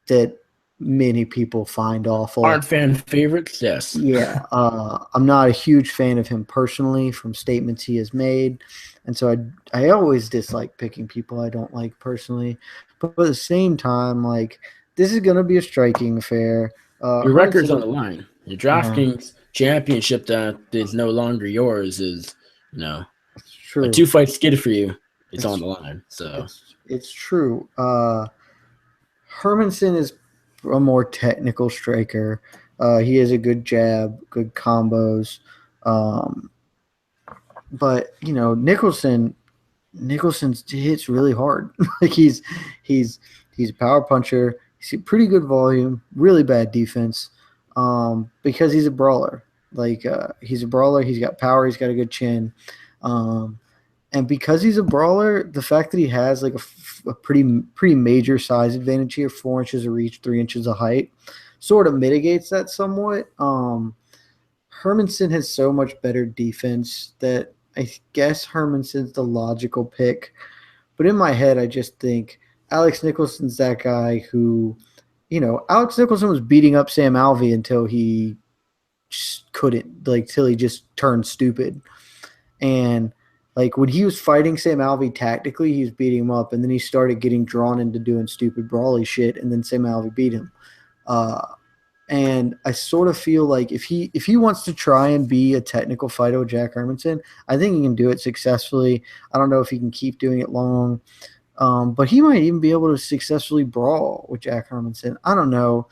that many people find awful. Aren't fan favorites? Yes. Yeah. I'm not a huge fan of him personally from statements he has made. And so I always dislike picking people I don't like personally. But at the same time, like, this is going to be a striking affair. Your record's on the line. Your DraftKings championship that is no longer yours is, it's true. a 2-fight skid for you. It's on the line. So it's true. Hermansson is a more technical striker. He has a good jab, good combos. But Nicholson hits really hard. Like he's a power puncher. He's a pretty good volume, really bad defense. Because he's a brawler. Like he's a brawler. He's got power. He's got a good chin. And because he's a brawler, the fact that he has like a pretty major size advantage here, 4 inches of reach, 3 inches of height, sort of mitigates that somewhat. Hermansson has so much better defense that I guess Hermansson's the logical pick. But in my head, I just think Alex Nicholson's that guy who, Alex Nicholson was beating up Sam Alvey until he just couldn't, till he just turned stupid. And when he was fighting Sam Alvey tactically, he was beating him up, and then he started getting drawn into doing stupid brawly shit, and then Sam Alvey beat him. And I sort of feel like if he wants to try and be a technical fighter with Jack Hermansson, I think he can do it successfully. I don't know if he can keep doing it long, but he might even be able to successfully brawl with Jack Hermansson. I don't know.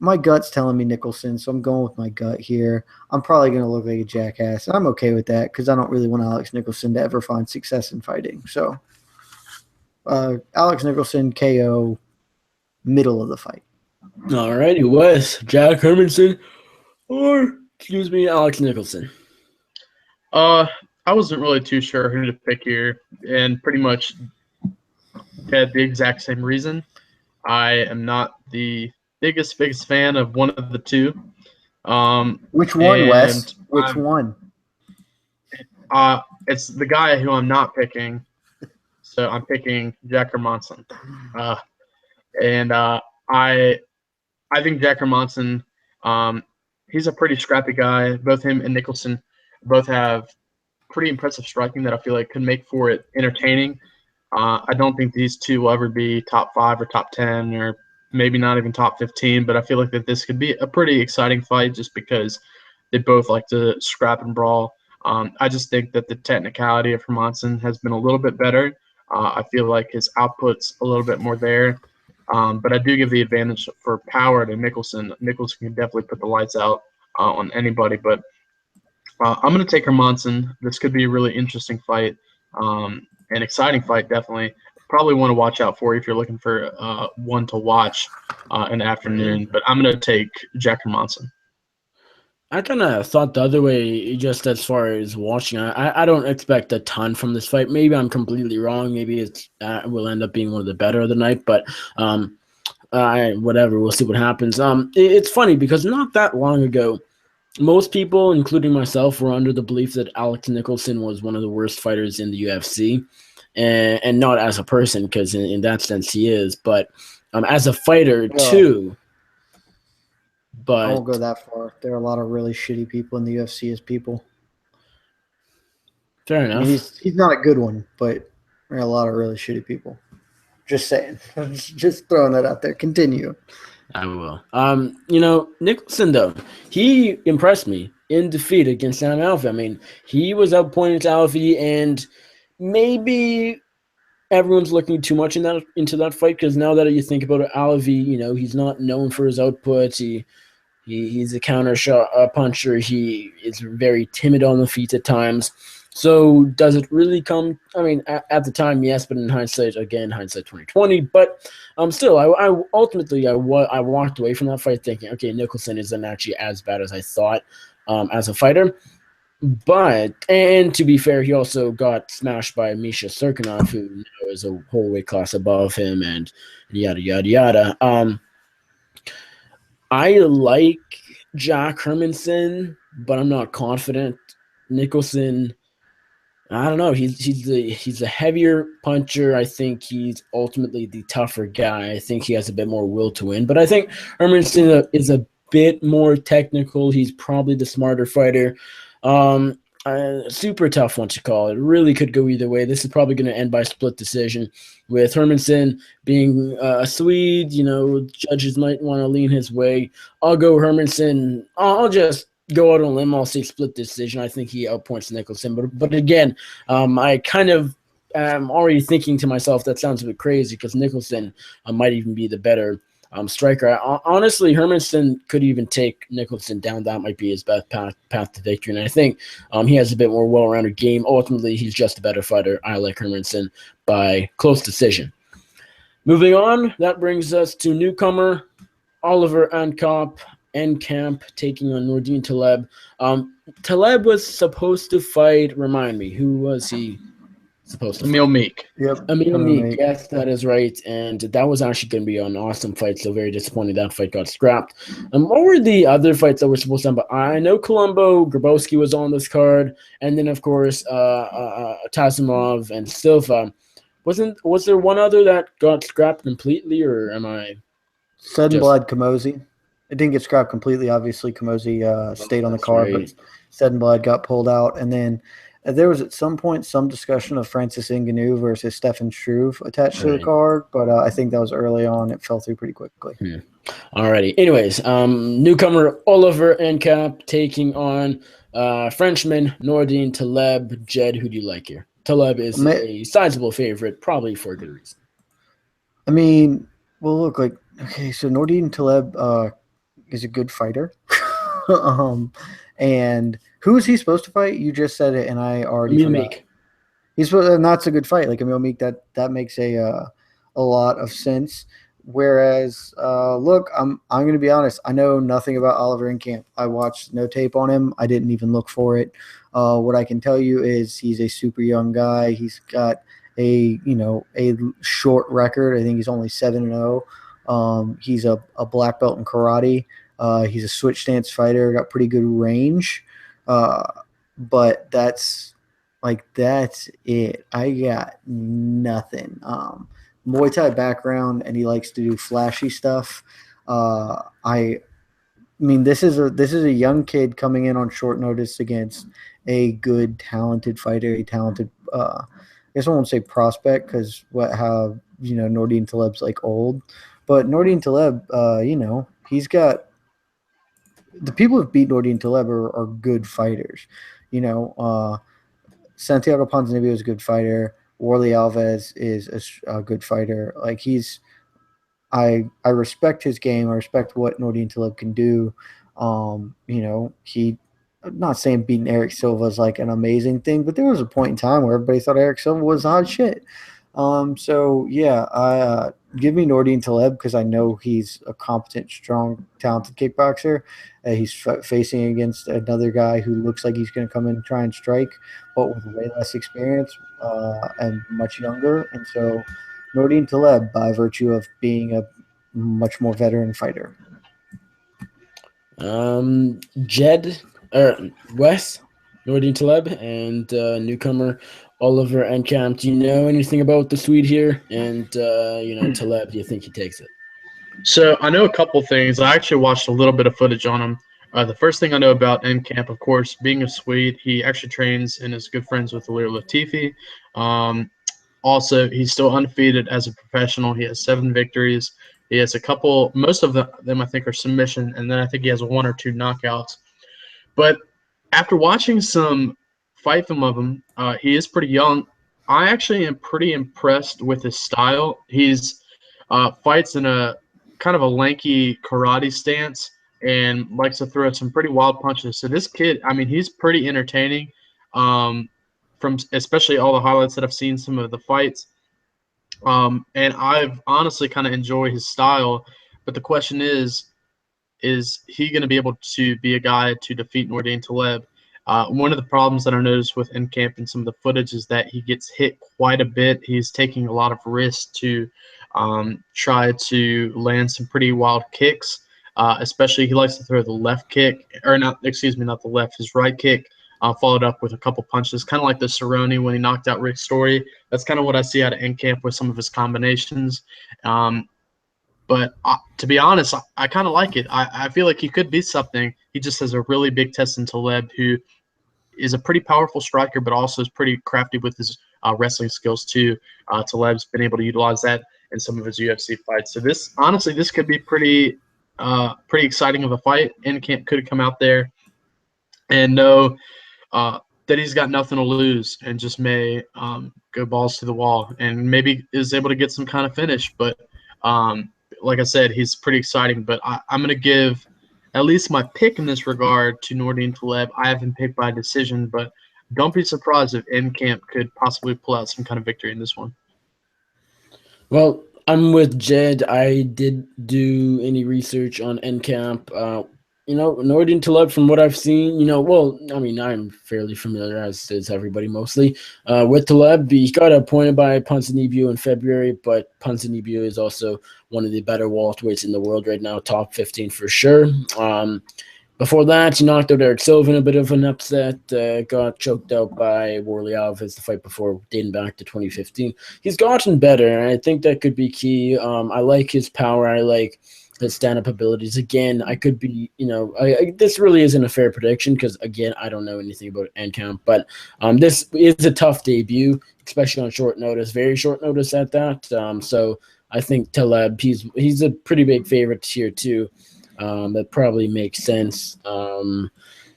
My gut's telling me Nicholson, so I'm going with my gut here. I'm probably going to look like a jackass, and I'm okay with that because I don't really want Alex Nicholson to ever find success in fighting. So, Alex Nicholson, KO, middle of the fight. All righty, Wes, Jack Hermansson, or Alex Nicholson. I wasn't really too sure who to pick here, and pretty much had the exact same reason. I am not the biggest fan of one of the two. Which one, Wes? Which one? It's the guy who I'm not picking. So I'm picking Jack Hermansson. I think Jack Hermansson, he's a pretty scrappy guy. Both him and Nicholson both have pretty impressive striking that I feel like could make for it entertaining. I don't think these two will ever be top 5 or top 10 or maybe not even top 15, but I feel like that this could be a pretty exciting fight just because they both like to scrap and brawl. I just think that the technicality of Hermansson has been a little bit better. I feel like his output's a little bit more there. But I do give the advantage for power to Nicholson. Nicholson can definitely put the lights out on anybody, but I'm going to take Hermanson. This could be a really interesting fight, an exciting fight, definitely. Probably want to watch out for if you're looking for one to watch in the afternoon. But I'm going to take Jack Hermanson. I kind of thought the other way, just as far as watching. I don't expect a ton from this fight. Maybe I'm completely wrong. Maybe it will end up being one of the better of the night. But whatever, we'll see what happens. It's funny because not that long ago, most people, including myself, were under the belief that Alex Nicholson was one of the worst fighters in the UFC, and not as a person, because in that sense he is, but as a fighter too. But I won't go that far. There are a lot of really shitty people in the UFC as people. Fair enough. I mean, he's not a good one, but there are a lot of really shitty people. Just saying. Just throwing that out there. Continue. I will. Nicholson, though, he impressed me in defeat against Sam Alvey. I mean, he was outpointed to Alvey, and maybe everyone's looking too much into that fight, because now that you think about it, Alvey, he's not known for his outputs. He's a counter shot puncher. He is very timid on the feet at times. So does it really come? I mean, at the time, yes, but in hindsight, again, hindsight 2020. But still, I ultimately walked away from that fight thinking, okay, Nicholson isn't actually as bad as I thought as a fighter. But, and to be fair, he also got smashed by Misha Serkinov, who is a whole weight class above him, and yada yada yada. I like Jack Hermanson, but I'm not confident. Nicholson, I don't know. He's a heavier puncher. I think he's ultimately the tougher guy. I think he has a bit more will to win. But I think Hermanson is a bit more technical. He's probably the smarter fighter. Super tough one to call. It really could go either way. This is probably going to end by split decision, with Hermanson being a Swede. Judges might want to lean his way. I'll go Hermanson. I'll just go out on a limb. I'll say split decision. I think he outpoints Nicholson. But again, I kind of am already thinking to myself that sounds a bit crazy, because Nicholson might even be the better striker. Honestly, Hermanson could even take Nicholson down. That might be his best path to victory. And I think he has a bit more well-rounded game. Ultimately, he's just a better fighter. I like Hermanson by close decision. Moving on, that brings us to newcomer Oliver Enkamp taking on Nordine Taleb. Taleb was supposed to fight. Remind me, who was he supposed to Emil Meek. Yep. Emil Meek, yes, that is right. And that was actually going to be an awesome fight, so very disappointed that fight got scrapped. What were the other fights that were supposed to happen? I know Colombo, Grabowski was on this card, and then, of course, Tazimov and Silva. Was there one other that got scrapped completely, or am I Sudden Blood, Kamosi. It didn't get scrapped completely. Obviously, Kamosi stayed on the card, right. But Sudden Blood got pulled out. And then there was at some point some discussion of Francis Ngannou versus Stefan Struve attached to the card, but I think that was early on. It fell through pretty quickly. Alrighty. Anyways, newcomer Oliver Enkamp taking on Frenchman Nordine Taleb. Jed, who do you like here? Taleb is a sizable favorite, probably for a good reason. I mean, well, look, okay, so Nordine Taleb is a good fighter. And who is he supposed to fight? You just said it, and I already forgot. Meek. He's supposed, and that's a good fight. Like Emil Meek, that makes a lot of sense. Whereas, look, I'm going to be honest. I know nothing about Oliver Enkamp. I watched no tape on him. I didn't even look for it. What I can tell you is he's a super young guy. He's got a short record. I think he's only 7-0. He's a black belt in karate. He's a switch stance fighter. Got pretty good range. But that's it. I got nothing. Muay Thai background, and he likes to do flashy stuff. I mean, this is a young kid coming in on short notice against a good, talented fighter, a talented. I guess I won't say prospect, because Nordine Taleb's old, but Nordine Taleb, he's got the people who beat Nordine Taleb are good fighters. Santiago Ponzinibbio is a good fighter. Warley Alves is a good fighter. I respect his game. I respect what Nordine Taleb can do. I'm not saying beating Eric Silva is like an amazing thing, but there was a point in time where everybody thought Eric Silva was hot shit. Give me Nordine Taleb because I know he's a competent, strong, talented kickboxer. He's facing against another guy who looks like he's going to come in and try and strike, but with way less experience and much younger. And so Nordine Taleb, by virtue of being a much more veteran fighter. Jed or Wes, Nordine Taleb, and newcomer Oliver Enkamp. Do you know anything about the Swede here? And Taleb, do you think he takes it? So I know a couple things. I actually watched a little bit of footage on him. The first thing I know about Enkamp, of course, being a Swede, he actually trains and is good friends with Ilir Latifi. Also, he's still undefeated as a professional. He has 7 victories. He has a couple, most of them I think are submission, and then I think he has 1 or 2 knockouts. But after watching some fight film of him, he is pretty young. I actually am pretty impressed with his style. He's fights in a kind of a lanky karate stance and likes to throw some pretty wild punches. So this kid, I mean, he's pretty entertaining. From especially all the highlights that I've seen, some of the fights. And I've honestly kind of enjoyed his style. But the question is he going to be able to be a guy to defeat Nordine Taleb? One of the problems that I noticed with Enkamp and some of the footage is that he gets hit quite a bit. He's taking a lot of risks to try to land some pretty wild kicks. Especially he likes to throw the left kick, or not the left, his right kick, followed up with a couple punches, kind of like the Cerrone when he knocked out Rick Story. That's kind of what I see out of Enkamp with some of his combinations. But to be honest, I kind of like it. I feel like he could be something. He just has a really big test in Taleb, who is a pretty powerful striker, but also is pretty crafty with his wrestling skills too. Taleb's been able to utilize that in some of his UFC fights. So this could be pretty exciting of a fight. Enkamp could come out there and know that he's got nothing to lose and just may go balls to the wall and maybe is able to get some kind of finish. But like I said, he's pretty exciting. But I'm going to give at least my pick in this regard to Nordine Taleb. I haven't picked by decision, but don't be surprised if Enkamp could possibly pull out some kind of victory in this one. Well, I'm with Jed. I did do any research on Enkamp. Nordine Taleb, from what I've seen, I'm fairly familiar, as is everybody mostly, with Taleb. He got appointed by Ponzinibbio in February, but Ponzinibbio is also one of the better welterweights in the world right now, top 15 for sure. Before that, he knocked out Eric Silva in a bit of an upset, got choked out by Warley Alves the fight before, dating back to 2015. He's gotten better, and I think that could be key. I like his power. I like his stand-up abilities. Again, I could be, this really isn't a fair prediction because, again, I don't know anything about Enkamp, but this is a tough debut, especially on short notice, very short notice at that. So I think Taleb, he's a pretty big favorite here too. That probably makes sense.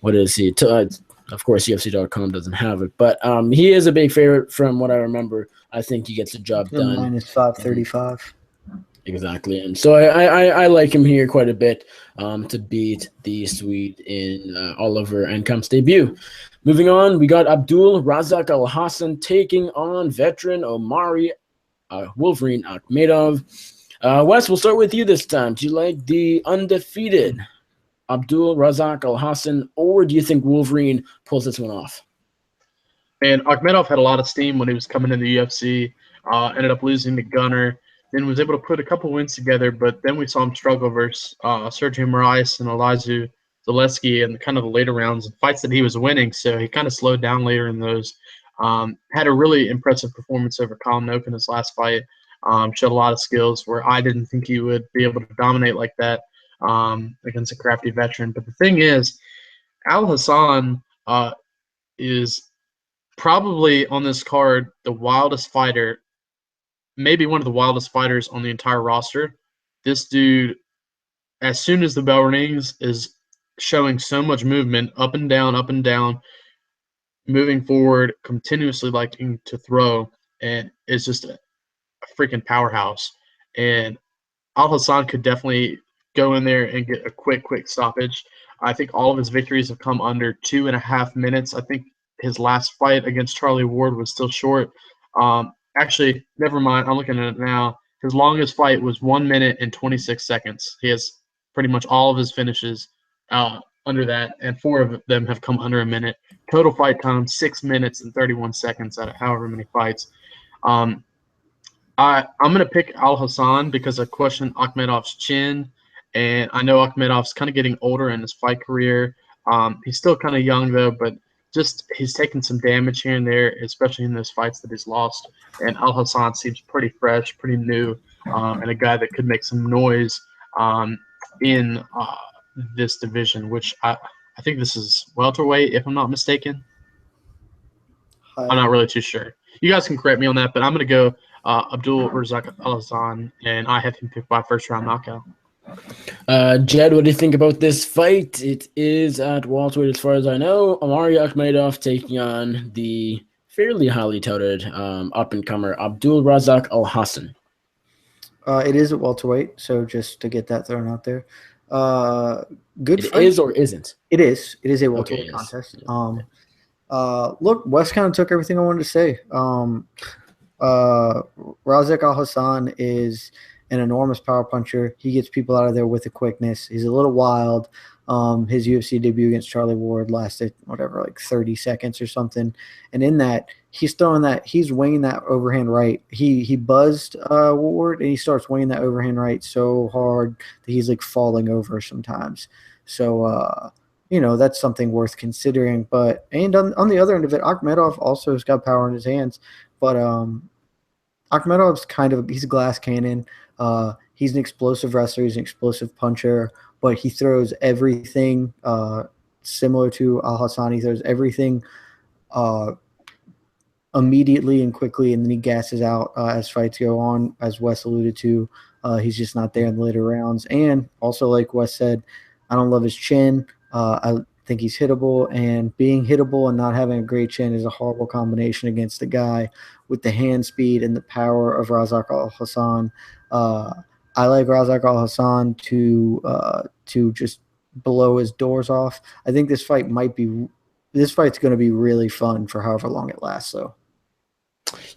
What is he? Of course, UFC.com doesn't have it, but he is a big favorite from what I remember. I think he gets the job done. Minus 535. Exactly, and so I like him here quite a bit to beat the Swede in Oliver Enkamp's debut. Moving on, we got Abdul Razak Al Hassan taking on veteran Omari Wolverine Akhmedov. Wes, we'll start with you this time. Do you like the undefeated Abdul Razak Al Hassan, or do you think Wolverine pulls this one off? And Akhmedov had a lot of steam when he was coming into the UFC. Ended up losing to Gunner. Then was able to put a couple wins together, but then we saw him struggle versus Sergio Moraes and Elizu Zaleski in kind of the later rounds and fights that he was winning. So he kind of slowed down later in those. Had a really impressive performance over Colin Noak in his last fight. Showed a lot of skills where I didn't think he would be able to dominate like that against a crafty veteran. But the thing is, Al Hassan is probably on this card the wildest fighter, maybe one of the wildest fighters on the entire roster. This dude, as soon as the bell rings, is showing so much movement up and down, moving forward, continuously liking to throw, and is just a freaking powerhouse. And Al Hassan could definitely go in there and get a quick stoppage. I think all of his victories have come under 2.5 minutes. I think his last fight against Charlie Ward was still short. Actually, never mind. I'm looking at it now. His longest fight was 1 minute and 26 seconds. He has pretty much all of his finishes under that, and 4 of them have come under a minute. Total fight time, 6 minutes and 31 seconds out of however many fights. I'm going to pick Al Hassan because I question Akhmedov's chin, and I know Akhmedov's kind of getting older in his fight career. He's still kind of young, though, but just he's taken some damage here and there, especially in those fights that he's lost. And Al Hassan seems pretty fresh, pretty new, and a guy that could make some noise in this division, which I think this is welterweight, if I'm not mistaken. I'm not really too sure. You guys can correct me on that, but I'm going to go Abdul Razak Al Hassan, and I have him picked by first-round knockout. Jed, what do you think about this fight? It is at welterweight, as far as I know. Omari Akhmedov taking on the fairly highly touted up-and-comer Abdul Razak Al Hassan. It is at welterweight, so just to get that thrown out there. Good it fight. Is or isn't? It is. It is a welterweight contest. Look, Wes kind of took everything I wanted to say. Razak Al Hassan is an enormous power puncher. He gets people out of there with a quickness. He's a little wild. His UFC debut against Charlie Ward lasted, like 30 seconds or something. And in that, he's winging that overhand right. He buzzed Ward, and he starts winging that overhand right so hard that he's like falling over sometimes. So, that's something worth considering. And on the other end of it, Akhmedov also has got power in his hands. But Akhmedov's he's a glass cannon. He's an explosive wrestler. He's an explosive puncher. But he throws everything similar to Al Hassan. He throws everything immediately and quickly, and then he gasses out as fights go on. As Wes alluded to, he's just not there in the later rounds. And also, like Wes said, I don't love his chin. I think he's hittable, and being hittable and not having a great chin is a horrible combination against a guy with the hand speed and the power of Razak Al Hassan. I like Razak Al Hassan to just blow his doors off. I think this fight's going to be really fun for however long it lasts. So.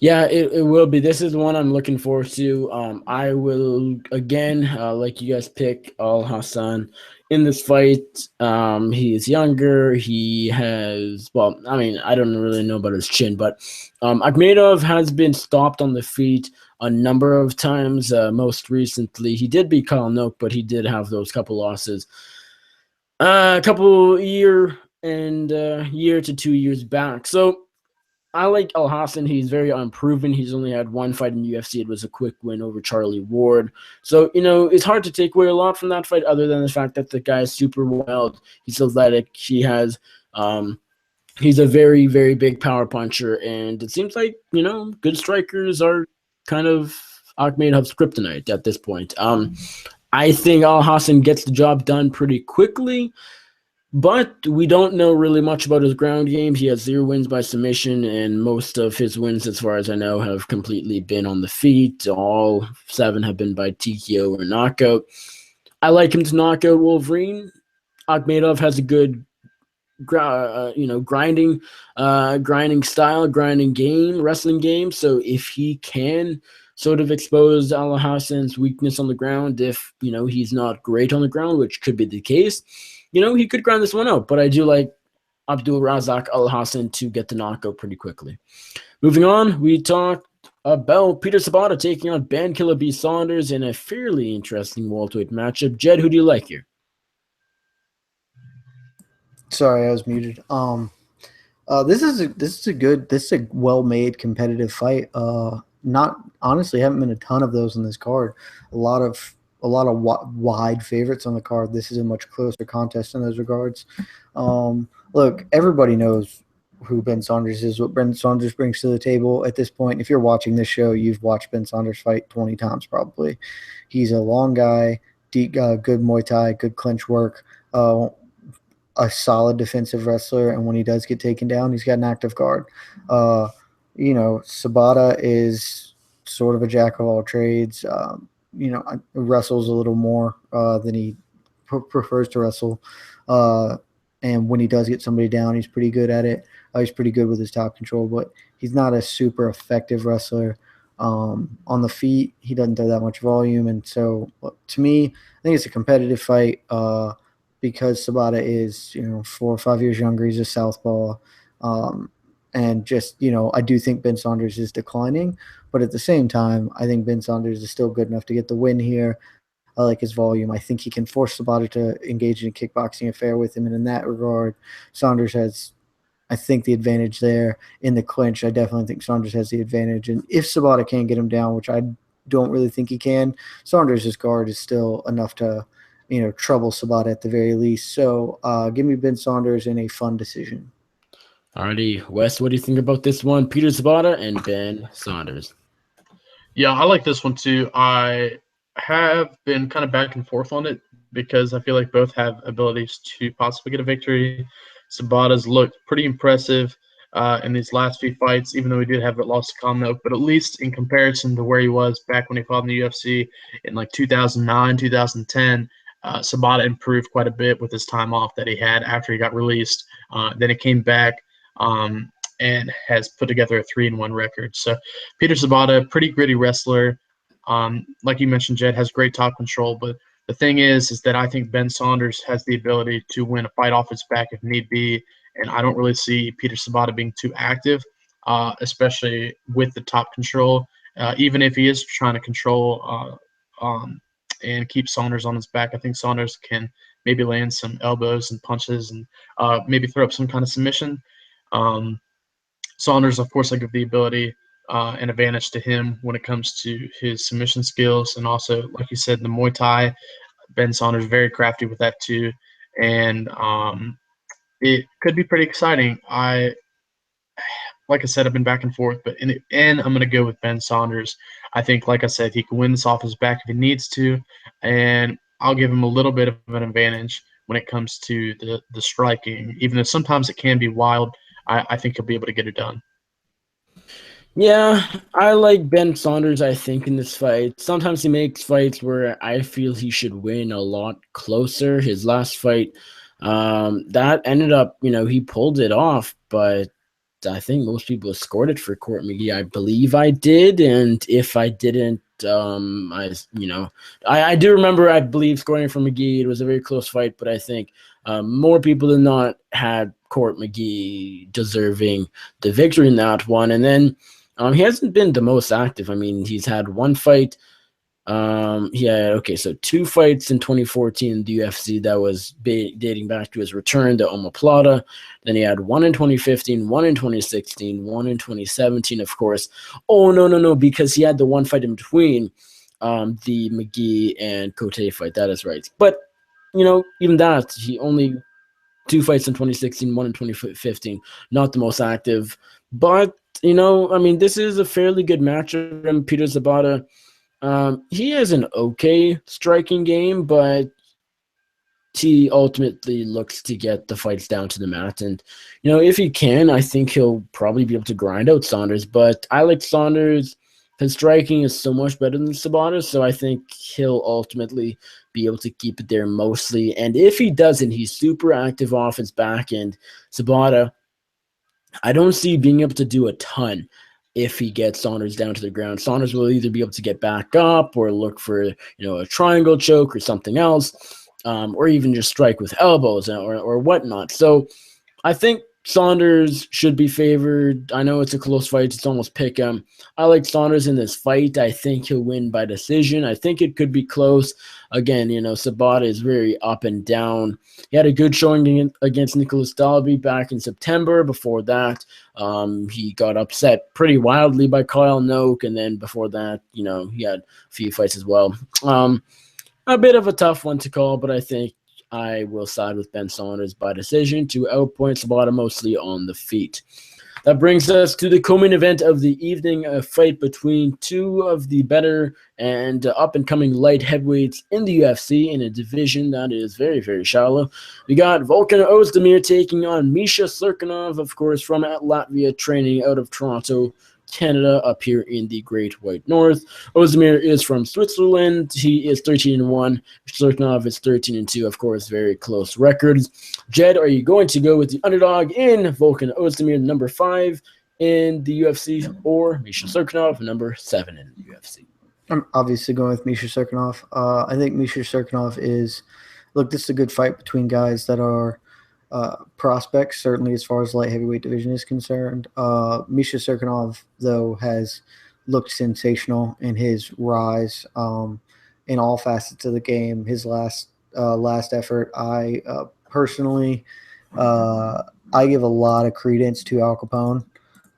Yeah, it will be. This is one I'm looking forward to. I will, again, like you guys, pick Al Hassan in this fight. He is younger. He has, I don't really know about his chin, but Akhmedov has been stopped on the feet a number of times. Most recently, he did beat Kyle Noak, but he did have those couple losses. A couple year to 2 years back. So I like Al Hassan. He's very unproven. He's only had one fight in UFC. It was a quick win over Charlie Ward. So, it's hard to take away a lot from that fight other than the fact that the guy is super wild. He's athletic. He has he's a very, very big power puncher. And it seems like, good strikers are kind of Akhmedov's kryptonite at this point. I think Al Hassan gets the job done pretty quickly. But we don't know really much about his ground game. He has 0 wins by submission, and most of his wins, as far as I know, have completely been on the feet. All 7 have been by TKO or knockout. I like him to knock out Wolverine. Akhmedov has a good, grinding style, grinding game, wrestling game. So if he can sort of expose Al Hassan's weakness on the ground, if he's not great on the ground, which could be the case, he could grind this one out. But I do like Abdul Razak Al Hassan to get the knockout pretty quickly. Moving on, we talked about Peter Sabata taking on Ben Killer B. Saunders in a fairly interesting welterweight matchup. Jed, who do you like here? Sorry, I was muted. This is a well-made competitive fight. Haven't been a ton of those in this card. A lot of wide favorites on the card. This is a much closer contest in those regards. Look, everybody knows who Ben Saunders is, what Ben Saunders brings to the table at this point. If you're watching this show, you've watched Ben Saunders fight 20 times probably. He's a long guy, deep, good Muay Thai, good clinch work, a solid defensive wrestler, and when he does get taken down, he's got an active guard. Sabata is sort of a jack of all trades. wrestles a little more than he prefers to wrestle. And when he does get somebody down, he's pretty good at it. He's pretty good with his top control, but he's not a super effective wrestler. On the feet, he doesn't throw that much volume. And so to me, I think it's a competitive fight because Sabata is, 4 or 5 years younger. He's a southpaw. And just, I do think Ben Saunders is declining. But at the same time, I think Ben Saunders is still good enough to get the win here. I like his volume. I think he can force Sabata to engage in a kickboxing affair with him. And in that regard, Saunders has, I think, the advantage there. In the clinch, I definitely think Saunders has the advantage. And if Sabata can't get him down, which I don't really think he can, Saunders' guard is still enough to, trouble Sabata at the very least. So give me Ben Saunders in a fun decision. Alrighty, Wes, what do you think about this one? Peter Sabata and Ben Saunders. Yeah, I like this one too. I have been kind of back and forth on it because I feel like both have abilities to possibly get a victory. Sabata's looked pretty impressive in these last few fights, even though he did have a loss to Kamno, but at least in comparison to where he was back when he fought in the UFC in like 2009, 2010, Sabata improved quite a bit with his time off that he had after he got released. Then he came back and has put together a 3-1 record. So Peter Sabata, pretty gritty wrestler. Like you mentioned, Jed has great top control, but the thing is that I think Ben Saunders has the ability to win a fight off his back if need be, and I don't really see Peter Sabata being too active, especially with the top control. Even if he is trying to control and keep Saunders on his back, I think Saunders can maybe land some elbows and punches and maybe throw up some kind of submission. Saunders, of course, I give the ability an advantage to him when it comes to his submission skills. And also, like you said, the Muay Thai, Ben Saunders very crafty with that too. And it could be pretty exciting. Like I said, I've been back and forth, but in the end, I'm going to go with Ben Saunders. I think, like I said, he can win this off his back if he needs to, and I'll give him a little bit of an advantage when it comes to the striking. Even though sometimes it can be wild, I think he'll be able to get it done. Yeah, I like Ben Saunders, I think, in this fight. Sometimes he makes fights where I feel he should win a lot closer. His last fight, that ended up, he pulled it off, but I think most people scored it for Court McGee. I believe I did, and if I didn't, I do remember, I believe, scoring for McGee. It was a very close fight, but I think more people than not had Court McGee deserving the victory in that one. And then he hasn't been the most active. I mean, he's had one fight. So 2 fights in 2014 in the UFC. That was dating back to his return to Omoplata. Then he had 1 in 2015, 1 in 2016, 1 in 2017, of course. Oh, no, because he had the one fight in between the McGee and Cote fight. That is right. But, even that, he only 2 fights in 2016, 1 in 2015. Not the most active. But, this is a fairly good matchup from Peter Sabata. He has an okay striking game, but he ultimately looks to get the fights down to the mat. And, if he can, I think he'll probably be able to grind out Saunders. But I like Saunders. His striking is so much better than Sabata, so I think he'll ultimately be able to keep it there mostly. And if he doesn't, he's super active off his back. And Sabata, I don't see being able to do a ton. If he gets Saunders down to the ground, Saunders will either be able to get back up or look for, a triangle choke or something else, or even just strike with elbows or whatnot. So I think Saunders should be favored. I know it's a close fight. It's almost pick 'em. I like Saunders in this fight. I think he'll win by decision. I think it could be close. Again, Sabata is very up and down. He had a good showing against Nicholas Dalby back in September. Before that, he got upset pretty wildly by Kyle Noak. And then before that, he had a few fights as well. A bit of a tough one to call, but I think I will side with Ben Saunders by decision to outpoint Sabata mostly on the feet. That brings us to the co-main event of the evening, a fight between 2 of the better and up-and-coming light heavyweights in the UFC in a division that is very, very shallow. We got Volkan Ozdemir taking on Misha Cirkunov, of course, from Latvia, training out of Toronto Canada up here in the Great White North. Ozdemir is from Switzerland. He is 13-1. Cirkunov is 13-2. Of course, very close records. Jed, are you going to go with the underdog in Volkan Ozdemir, number 5 in the UFC, or Misha Cirkunov, number 7 in the UFC? I'm obviously going with Misha Cirkunov. I think Misha Cirkunov is – look, this is a good fight between guys that are prospects, certainly as far as light heavyweight division is concerned. Misha Cirkunov, though, has looked sensational in his rise in all facets of the game. His last effort, I personally I give a lot of credence to Al Capone.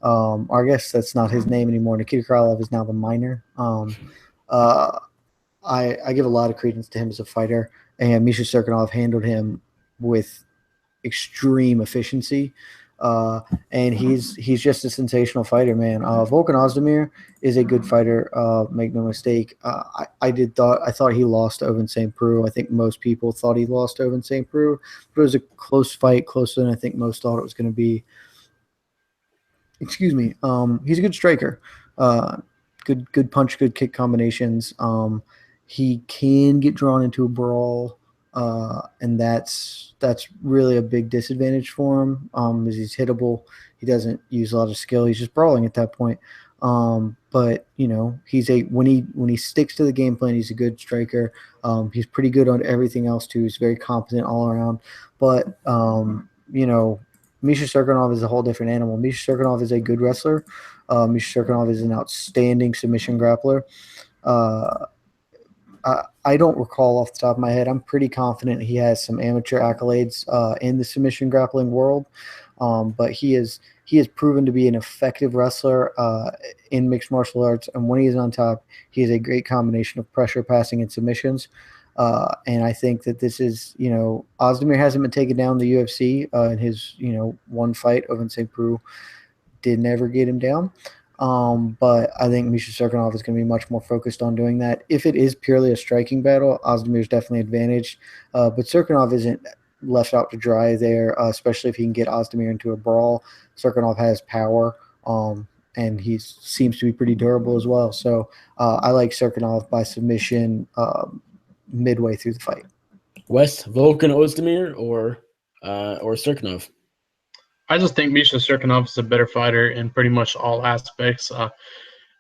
I guess that's not his name anymore. Nikita Krylov is now the minor. I give a lot of credence to him as a fighter, and Misha Cirkunov handled him with extreme efficiency. And he's just a sensational fighter, man. Volkan Ozdemir is a good fighter. Make no mistake. I thought he lost to Ovince St. Preux. I think most people thought he lost to Ovince St. Preux, but it was a close fight, closer than I think most thought it was going to be. Excuse me. He's a good striker. Good punch, good kick combinations. He can get drawn into a brawl, and that's really a big disadvantage for him. As he's hittable, he doesn't use a lot of skill. He's just brawling at that point. But he's when he sticks to the game plan, he's a good striker. He's pretty good on everything else too. He's very competent all around. But Misha Cirkunov is a whole different animal. Misha Cirkunov is a good wrestler. Misha Cirkunov is an outstanding submission grappler. I don't recall off the top of my head. I'm pretty confident he has some amateur accolades in the submission grappling world, but he has proven to be an effective wrestler in mixed martial arts. And when he is on top, he is a great combination of pressure, passing, and submissions. And I think that this is, Ozdemir hasn't been taken down in the UFC in his, one fight. Ovince St. Preux did never get him down. But I think Misha Cirkunov is going to be much more focused on doing that. If it is purely a striking battle, Ozdemir is definitely advantaged. But Cirkunov isn't left out to dry there, especially if he can get Ozdemir into a brawl. Cirkunov has power, and he seems to be pretty durable as well. So I like Cirkunov by submission midway through the fight. Wes, Volkan Ozdemir or Cirkunov? I just think Misha Cirkunov is a better fighter in pretty much all aspects.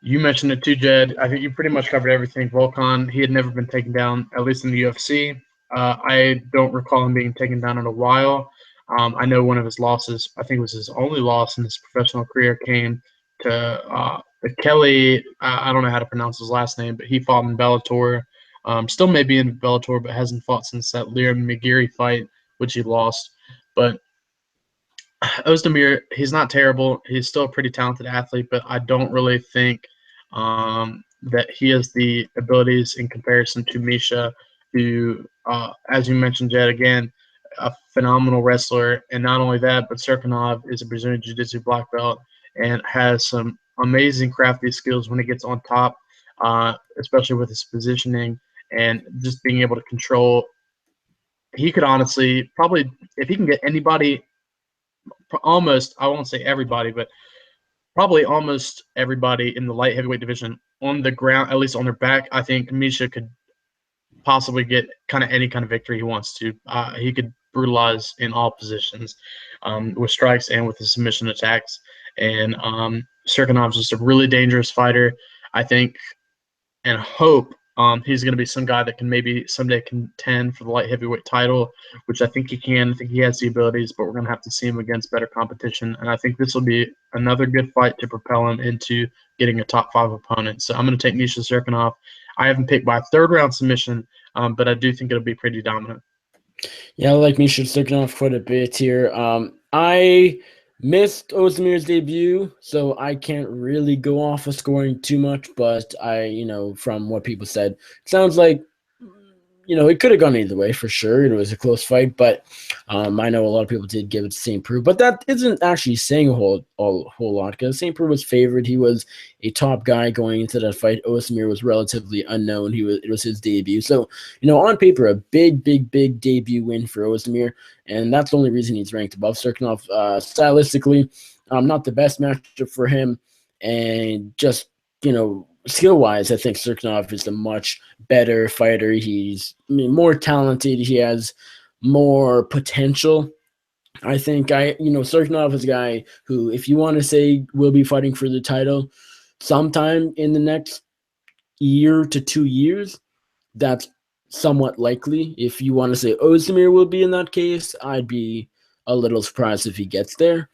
You mentioned it too, Jed. I think you pretty much covered everything. Volkan, he had never been taken down, at least in the UFC. I don't recall him being taken down in a while. I know one of his losses, I think it was his only loss in his professional career, came to Kelly. I don't know how to pronounce his last name, but he fought in Bellator. Still may be in Bellator, but hasn't fought since that Liam McGeary fight, which he lost. But Ozdemir, he's not terrible. He's still a pretty talented athlete, but I don't really think that he has the abilities in comparison to Misha, who, as you mentioned, Jed, again, a phenomenal wrestler. And not only that, but Cirkunov is a Brazilian Jiu-Jitsu black belt and has some amazing crafty skills when he gets on top, especially with his positioning and just being able to control. He could honestly probably, if he can get anybody – almost, I won't say everybody, but probably almost everybody in the light heavyweight division on the ground, at least on their back, I think Misha could possibly get kind of any kind of victory he wants to. He could brutalize in all positions with strikes and with his submission attacks. And Cirkunov's just a really dangerous fighter, I think, and hope he's going to be some guy that can maybe someday contend for the light heavyweight title, which I think he can. I think he has the abilities, but we're going to have to see him against better competition. And I think this will be another good fight to propel him into getting a top 5 opponent. So I'm going to take Misha Cirkunov. I haven't picked by a third-round submission, but I do think it'll be pretty dominant. Yeah, I like Misha Cirkunov quite a bit here. I missed Ozdemir's debut, so I can't really go off of scoring too much, but from what people said, it sounds like, it could have gone either way for sure. It was a close fight, but I know a lot of people did give it to St. Preux, but that isn't actually saying a whole lot because St. Preux was favored. He was a top guy going into that fight. Ozdemir was relatively unknown. It was his debut. So, on paper, a big debut win for Ozdemir, and that's the only reason he's ranked above Cirkunov. Stylistically, not the best matchup for him. And just, skill-wise, I think Serkinov is a much better fighter. He's more talented. He has more potential. I think Serkinov is a guy who, if you want to say will be fighting for the title sometime in the next year to 2 years, that's somewhat likely. If you want to say Ozdemir will be in that case, I'd be a little surprised if he gets there.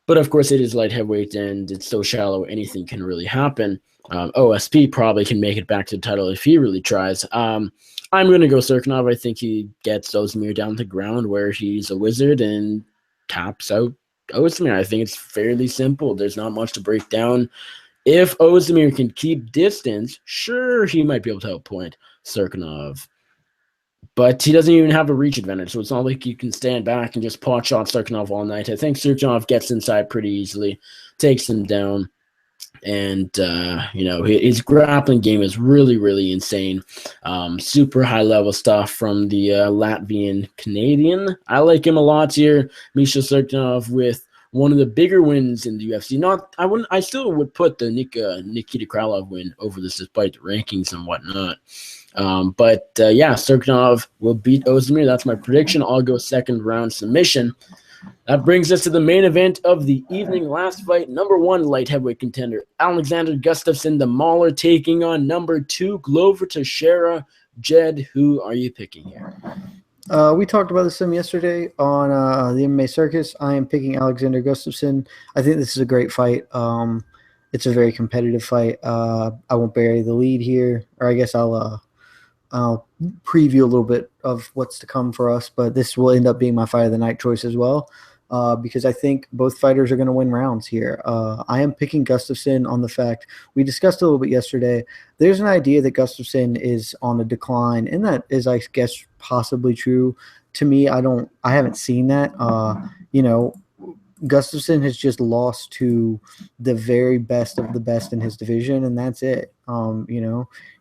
But of course, it is light heavyweight and it's so shallow, anything can really happen. OSP probably can make it back to the title if he really tries. I'm going to go Serkinov. I think he gets Ozdemir down to the ground where he's a wizard and taps out Ozdemir. I think it's fairly simple. There's not much to break down. If Ozdemir can keep distance, sure, he might be able to outpoint Serkinov. But he doesn't even have a reach advantage, so it's not like you can stand back and just pot shot Serkinov all night. I think Serkinov gets inside pretty easily, takes him down, and his grappling game is really, really insane. Super high-level stuff from the Latvian Canadian. I like him a lot here. Misha Serkinov with one of the bigger wins in the UFC. I still would put the Nikita Krylov win over this despite the rankings and whatnot. Serkinov will beat Ozdemir. That's my prediction. I'll go second round submission. That brings us to the main event of the evening. Last fight, number 1 light heavyweight contender Alexander Gustafsson, the Mauler, taking on number 2 Glover Teixeira. Jed, who are you picking here? We talked about this some yesterday on the MMA Circus. I am picking Alexander Gustafsson. I think this is a great fight. It's a very competitive fight. I won't bury the lead here, or I guess I'll preview a little bit of what's to come for us, but this will end up being my fight of the night choice as well, because I think both fighters are going to win rounds here. I am picking Gustafsson on the fact we discussed a little bit yesterday. There's an idea that Gustafsson is on a decline, and that is, I guess, possibly true. To me, I haven't seen that. Gustafsson has just lost to the very best of the best in his division, and that's it.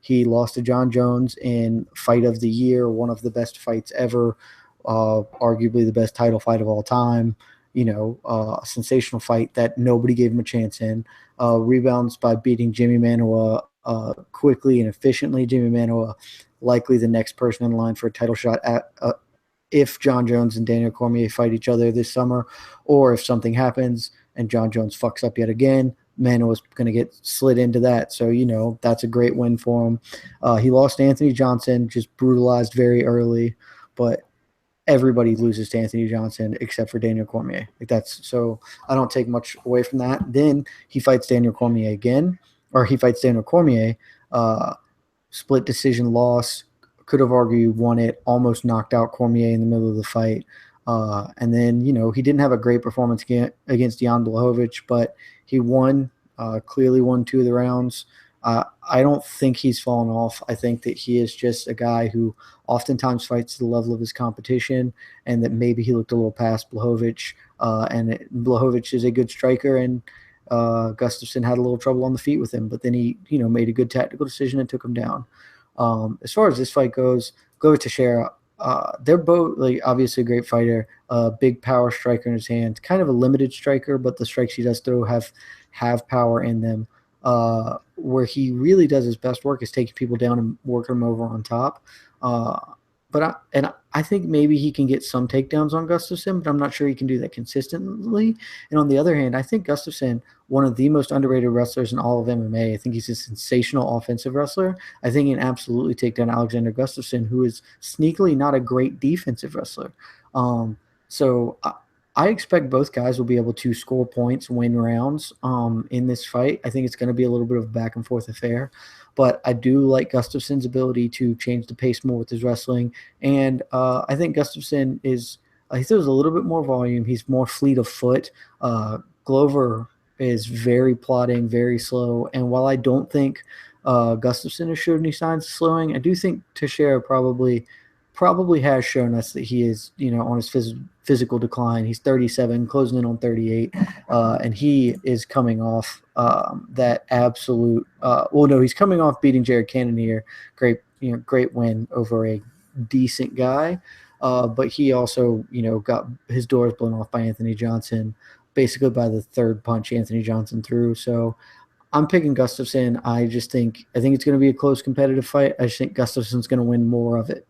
He lost to John Jones in Fight of the Year, one of the best fights ever, arguably the best title fight of all time. A sensational fight that nobody gave him a chance in. Rebounds by beating Jimmy Manuwa quickly and efficiently. Jimmy Manuwa likely the next person in line for a title shot if John Jones and Daniel Cormier fight each other this summer, or if something happens and John Jones fucks up yet again, Manuwa's going to get slid into that. So, that's a great win for him. He lost to Anthony Johnson, just brutalized very early, but everybody loses to Anthony Johnson except for Daniel Cormier. So I don't take much away from that. Then he fights Daniel Cormier again, split decision loss. Could have argued won it, almost knocked out Cormier in the middle of the fight. And then, he didn't have a great performance against Jan Blachowicz, but he clearly won 2 of the rounds. I don't think he's fallen off. I think that he is just a guy who oftentimes fights to the level of his competition, and that maybe he looked a little past Blachowicz. Blachowicz is a good striker, and Gustafsson had a little trouble on the feet with him, but then he, made a good tactical decision and took him down. As far as this fight goes, go with Teixeira. They're both obviously a great fighter, big power striker in his hands, kind of a limited striker, but the strikes he does throw have power in them. Where he really does his best work is taking people down and working them over on top. But I think maybe he can get some takedowns on Gustafsson, but I'm not sure he can do that consistently. And on the other hand, I think Gustafsson, one of the most underrated wrestlers in all of MMA. I think he's a sensational offensive wrestler. I think he can absolutely take down Alexander Gustafsson, who is sneakily not a great defensive wrestler. So I expect both guys will be able to score points, win rounds in this fight. I think it's going to be a little bit of a back and forth affair. But I do like Gustafsson's ability to change the pace more with his wrestling. And I think Gustafsson he throws a little bit more volume. He's more fleet of foot. Glover is very plodding, very slow. And while I don't think Gustafsson has showed any signs of slowing, I do think Teixeira probably has shown us that he is, on his physical decline. He's 37, closing in on 38, and he is coming off that absolute. He's coming off beating Jared Cannonier. Great win over a decent guy, but he also, got his doors blown off by Anthony Johnson. basically by the third punch Anthony Johnson threw. So I'm picking Gustafsson. I think it's going to be a close competitive fight. I just think Gustafsson's going to win more of it.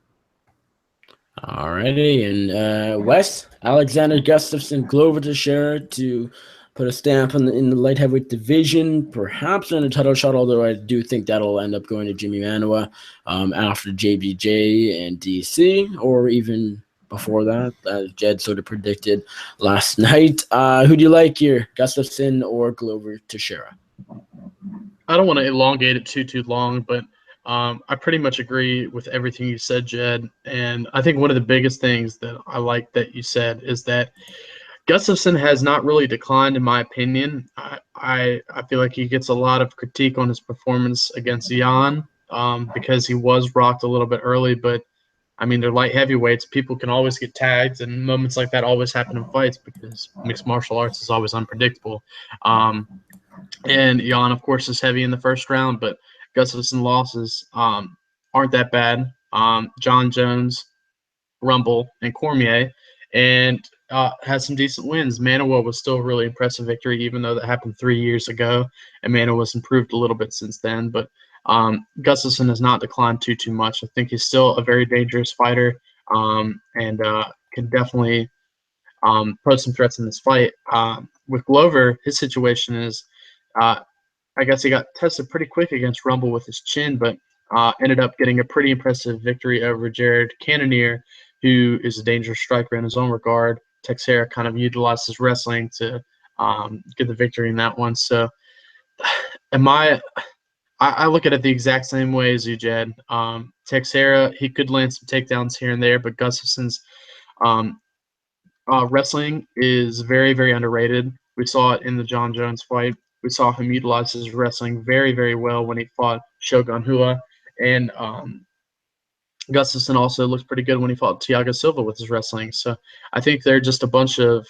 Alrighty, and Wes, Alexander Gustafsson, Glover Teixeira to put a stamp in the light heavyweight division, perhaps in a title shot, although I do think that'll end up going to Jimmy Manuwa after JBJ and DC, or even before that, as Jed sort of predicted last night. Who do you like here, Gustafsson or Glover Teixeira? I don't want to elongate it too long, but I pretty much agree with everything you said, Jed. And I think one of the biggest things that I like that you said is that Gustafsson has not really declined, in my opinion. I feel like he gets a lot of critique on his performance against Jan because he was rocked a little bit early. But, I mean, they're light heavyweights. People can always get tagged, and moments like that always happen in fights because mixed martial arts is always unpredictable. And Jan, of course, is heavy in the first round, but Gustafsson losses aren't that bad. John Jones, Rumble, and Cormier, and has some decent wins. Manuwa was still a really impressive victory, even though that happened 3 years ago, and Manuwa's improved a little bit since then. But Gustafsson has not declined too much. I think he's still a very dangerous fighter and can definitely pose some threats in this fight. With Glover, his situation is I guess he got tested pretty quick against Rumble with his chin, but ended up getting a pretty impressive victory over Jared Cannonier, who is a dangerous striker in his own regard. Teixeira kind of utilized his wrestling to get the victory in that one. So I look at it the exact same way as you, Jed. Teixeira, he could land some takedowns here and there, but Gustafsson's wrestling is very, very underrated. We saw it in the John Jones fight. We saw him utilize his wrestling very, very well when he fought Shogun Rua. And Gustafsson also looked pretty good when he fought Thiago Silva with his wrestling. So I think there are just a bunch of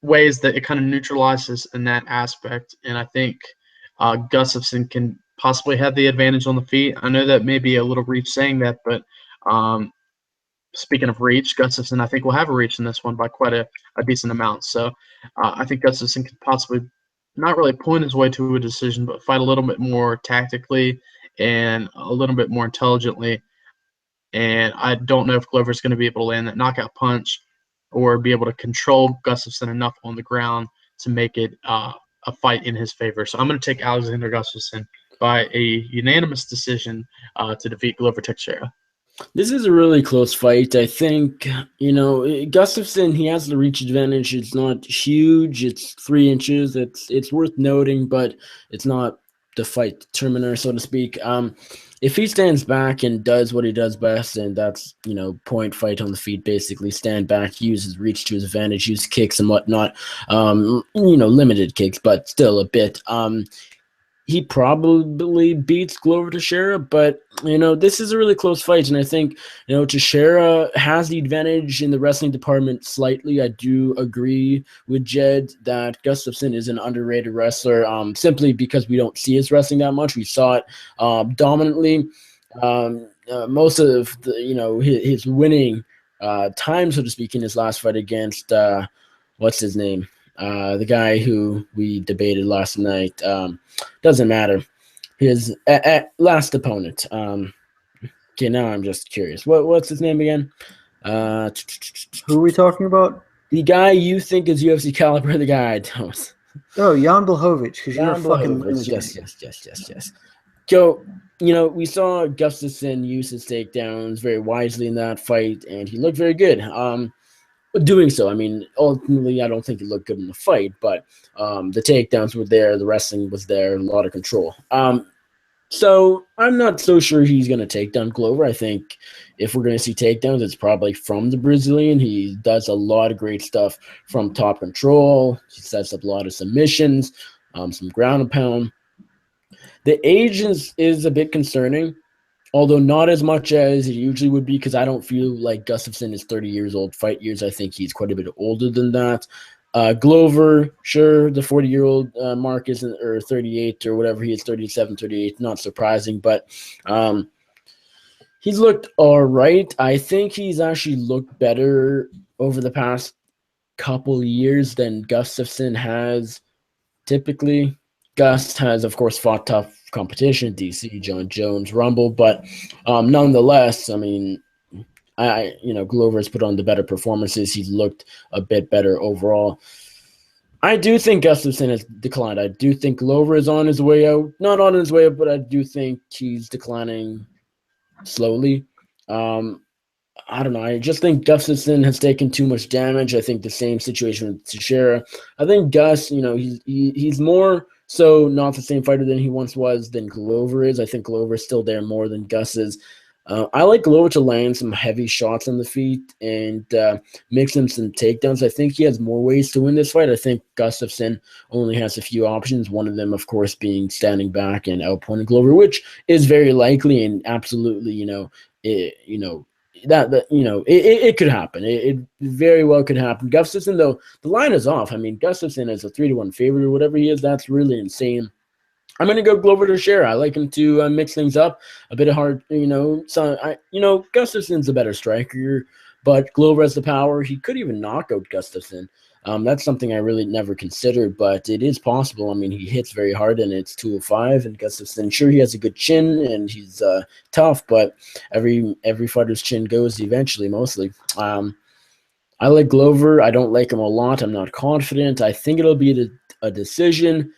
ways that it kind of neutralizes in that aspect. And I think Gustafsson can possibly have the advantage on the feet. I know that may be a little reach saying that, but speaking of reach, Gustafsson, I think, will have a reach in this one by quite a decent amount. So I think Gustafsson could possibly not really point his way to a decision, but fight a little bit more tactically and a little bit more intelligently. And I don't know if Glover's going to be able to land that knockout punch or be able to control Gustafsson enough on the ground to make it a fight in his favor. So I'm going to take Alexander Gustafsson by a unanimous decision to defeat Glover Teixeira. This is a really close fight. I think, Gustafsson, he has the reach advantage. It's not huge. It's 3 inches. It's worth noting, but it's not the fight determiner, so to speak. If he stands back and does what he does best, and that's, point fight on the feet, basically stand back, use his reach to his advantage, use kicks and whatnot, limited kicks, but still a bit. He probably beats Glover Teixeira, but, this is a really close fight. And I think, Teixeira has the advantage in the wrestling department slightly. I do agree with Jed that Gustafsson is an underrated wrestler simply because we don't see his wrestling that much. We saw it dominantly. Most of his winning time, so to speak, in his last fight against, what's his name? The guy who we debated last night. Doesn't matter. His last opponent. Okay, now I'm just curious. What's his name again? Who are we talking about? The guy you think is UFC caliber, the guy I don't. Oh, Jan Blachowicz, because you're a fucking lunatic. Yes. So, we saw Gustafsson use his takedowns very wisely in that fight, and he looked very good. Doing so, I mean, ultimately, I don't think he looked good in the fight, but the takedowns were there, the wrestling was there, a lot of control. So I'm not so sure he's going to take down Glover. I think if we're going to see takedowns, it's probably from the Brazilian. He does a lot of great stuff from top control. He sets up a lot of submissions, some ground and pound. The age is a bit concerning, although not as much as it usually would be, because I don't feel like Gustafsson is 30 years old fight years. I think he's quite a bit older than that. Glover, sure, the 40-year-old mark isn't, or 38 or whatever he is, 37, 38, not surprising, but he's looked all right. I think he's actually looked better over the past couple years than Gustafsson has typically. Gus has, of course, fought tough competition, DC, John Jones, Rumble, but nonetheless, I mean, Glover's put on the better performances. He's looked a bit better overall. I do think Gustafsson has declined. I do think Glover is on his way out. Not on his way out, but I do think he's declining slowly. I don't know. I just think Gustafsson has taken too much damage. I think the same situation with Teixeira. I think Gus, he's more so not the same fighter than he once was than Glover is. I think Glover is still there more than Gus is. I like Glover to land some heavy shots on the feet and mix him some takedowns. I think he has more ways to win this fight. I think Gustafsson only has a few options. One of them, of course, being standing back and outpointing Glover, which is very likely and absolutely, it could happen. It very well could happen. Gustafsson, though, the line is off. I mean, Gustafsson is a 3-1 favorite or whatever he is. That's really insane. I'm going to go Glover to share. I like him to mix things up a bit of hard, Gustafsson's a better striker, but Glover has the power. He could even knock out Gustafsson. That's something I really never considered, but it is possible. I mean, he hits very hard, and it's 205, and Gustafsson, sure, he has a good chin, and he's tough, but every fighter's chin goes eventually, mostly. I like Glover. I don't like him a lot. I'm not confident. I think it'll be a decision.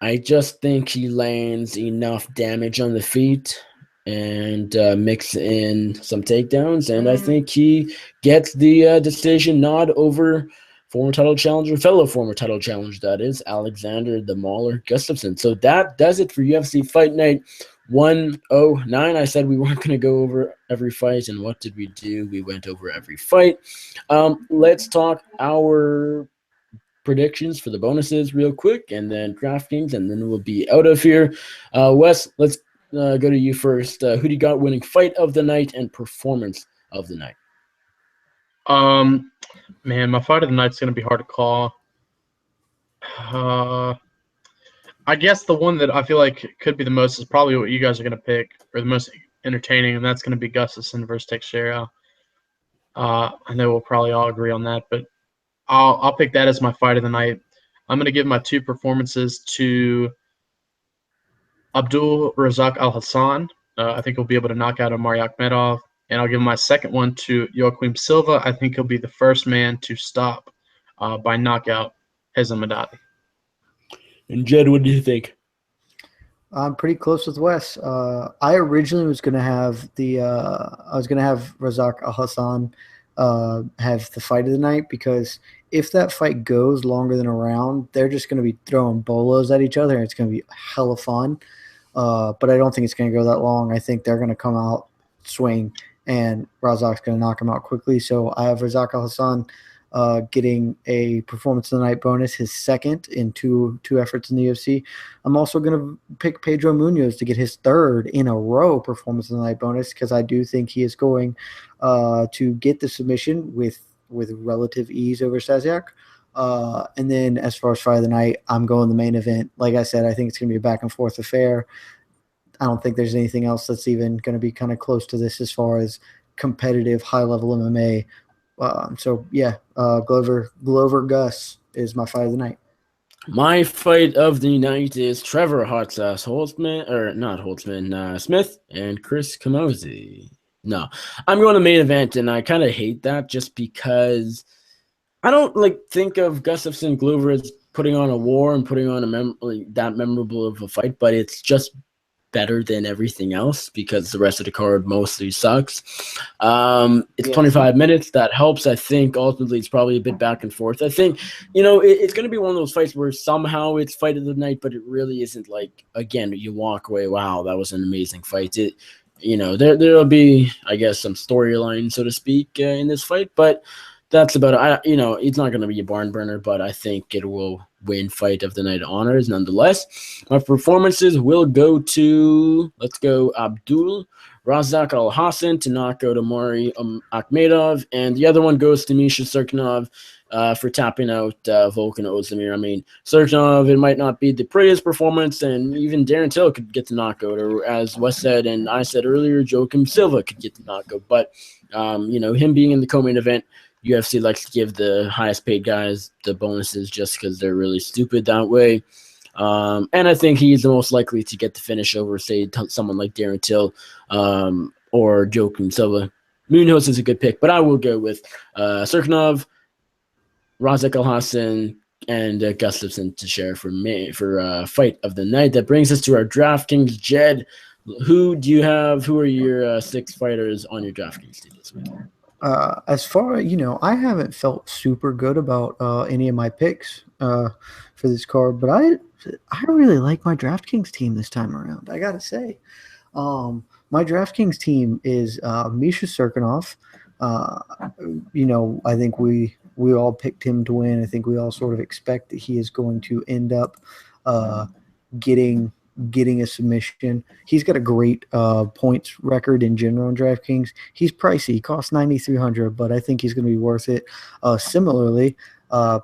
I just think he lands enough damage on the feet and mix in some takedowns, and I think he gets the decision nod over fellow former title challenger, that is, Alexander the Mauler Gustafsson. So that does it for UFC Fight Night 109. I said we weren't going to go over every fight, and what did we do? We went over every fight. Let's talk our predictions for the bonuses real quick, and then DraftKings, and then we'll be out of here. Wes, let's go to you first. Who do you got winning fight of the night and performance of the night? Man, my fight of the night's going to be hard to call. I guess the one that I feel like could be the most is probably what you guys are going to pick, or the most entertaining, and that's going to be Gustafsson versus Teixeira. I know we'll probably all agree on that, but I'll pick that as my fight of the night. I'm going to give my two performances to Abdul Razak Al-Hassan. I think he'll be able to knock out Omari Akhmedov. And I'll give my second one to Joaquim Silva. I think he'll be the first man to stop by knockout Hezem Madadi. And Jed, what do you think? I'm pretty close with Wes. I originally was going to have Razak Al-Hassan have the fight of the night, because if that fight goes longer than a round, they're just going to be throwing bolos at each other, and it's going to be hella fun. But I don't think it's going to go that long. I think they're going to come out, swing, and Razak's going to knock him out quickly. So I have Razak Al-Hassan getting a performance of the night bonus, his second in two efforts in the UFC. I'm also going to pick Pedro Munoz to get his third in a row performance of the night bonus, because I do think he is going to get the submission with relative ease over Stasiak. And then as far as fight of the night, I'm going the main event. Like I said, I think it's going to be a back and forth affair. I don't think there's anything else that's even going to be kind of close to this as far as competitive high-level MMA. Glover Gus is my fight of the night. My fight of the night is Trevor Smith and Chris Camozzi. No, I'm going to main event, and I kind of hate that just because I don't think of Gustafsson Glover as putting on a war and putting on that memorable of a fight, but it's just better than everything else because the rest of the card mostly sucks. It's 25 minutes. That helps. I think ultimately it's probably a bit back and forth. I think, it's going to be one of those fights where somehow it's fight of the night, but it really isn't. Again, you walk away, wow, that was an amazing fight. There'll be, I guess, some storyline, so to speak, in this fight, but that's about it. It's not going to be a barn burner, but I think it will win fight of the night honors nonetheless. My performances will go to, Abdul Razak Al-Hassan to knock out Omari Akhmedov, and the other one goes to Misha Serkinov for tapping out Volkan Ozdemir. I mean, Serkinov, it might not be the prettiest performance, and even Darren Till could get the knockout, or as Wes said and I said earlier, Joaquim Silva could get the knockout, but him being in the co-main event, UFC likes to give the highest paid guys the bonuses just because they're really stupid that way. And I think he's the most likely to get the finish over, say, someone like Darren Till or Joaquin Silva. Munoz is a good pick, but I will go with Serkinov, Razak Alhassan, and Gustafsson Teixeira for fight of the night. That brings us to our DraftKings. Jed, who do you have? Who are your 6 fighters on your DraftKings team this week? As far as I haven't felt super good about any of my picks for this card, but I really like my DraftKings team this time around. I gotta say, my DraftKings team is Misha Serkinov. I think we all picked him to win. I think we all sort of expect that he is going to end up getting a submission. He's got a great points record in general in DraftKings. He's pricey. He costs $9,300, but I think he's going to be worth it. Similarly,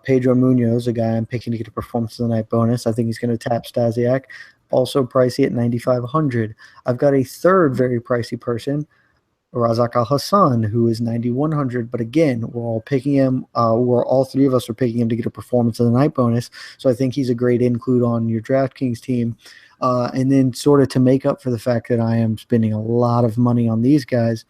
Pedro Munoz, a guy I'm picking to get a performance of the night bonus. I think he's going to tap Stasiak. Also pricey at $9,500. I've got a third very pricey person, Razak Al-Hassan, who is $9,100. But again, we're all picking him. All 3 of us are picking him to get a performance of the night bonus. So I think he's a great include on your DraftKings team. And then sort of to make up for the fact that I am spending a lot of money on these guys,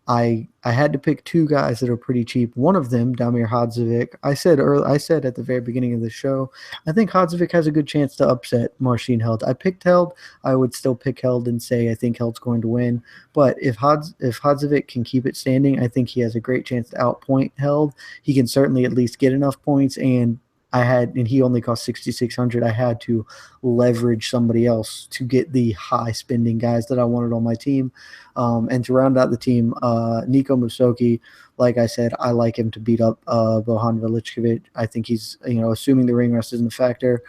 I had to pick 2 guys that are pretty cheap. One of them, Damir Hadzovic. I said at the very beginning of the show, I think Hadzovic has a good chance to upset Marcin Held. I picked Held. I would still pick Held and say I think Held's going to win. But if Hadzovic can keep it standing, I think he has a great chance to outpoint Held. He can certainly at least get enough points, and he only cost $6,600. I had to leverage somebody else to get the high spending guys that I wanted on my team. And to round out the team, Nico Musoki, like I said, I like him to beat up Bohan Velichkovic. I think he's, assuming the ring rust isn't a factor.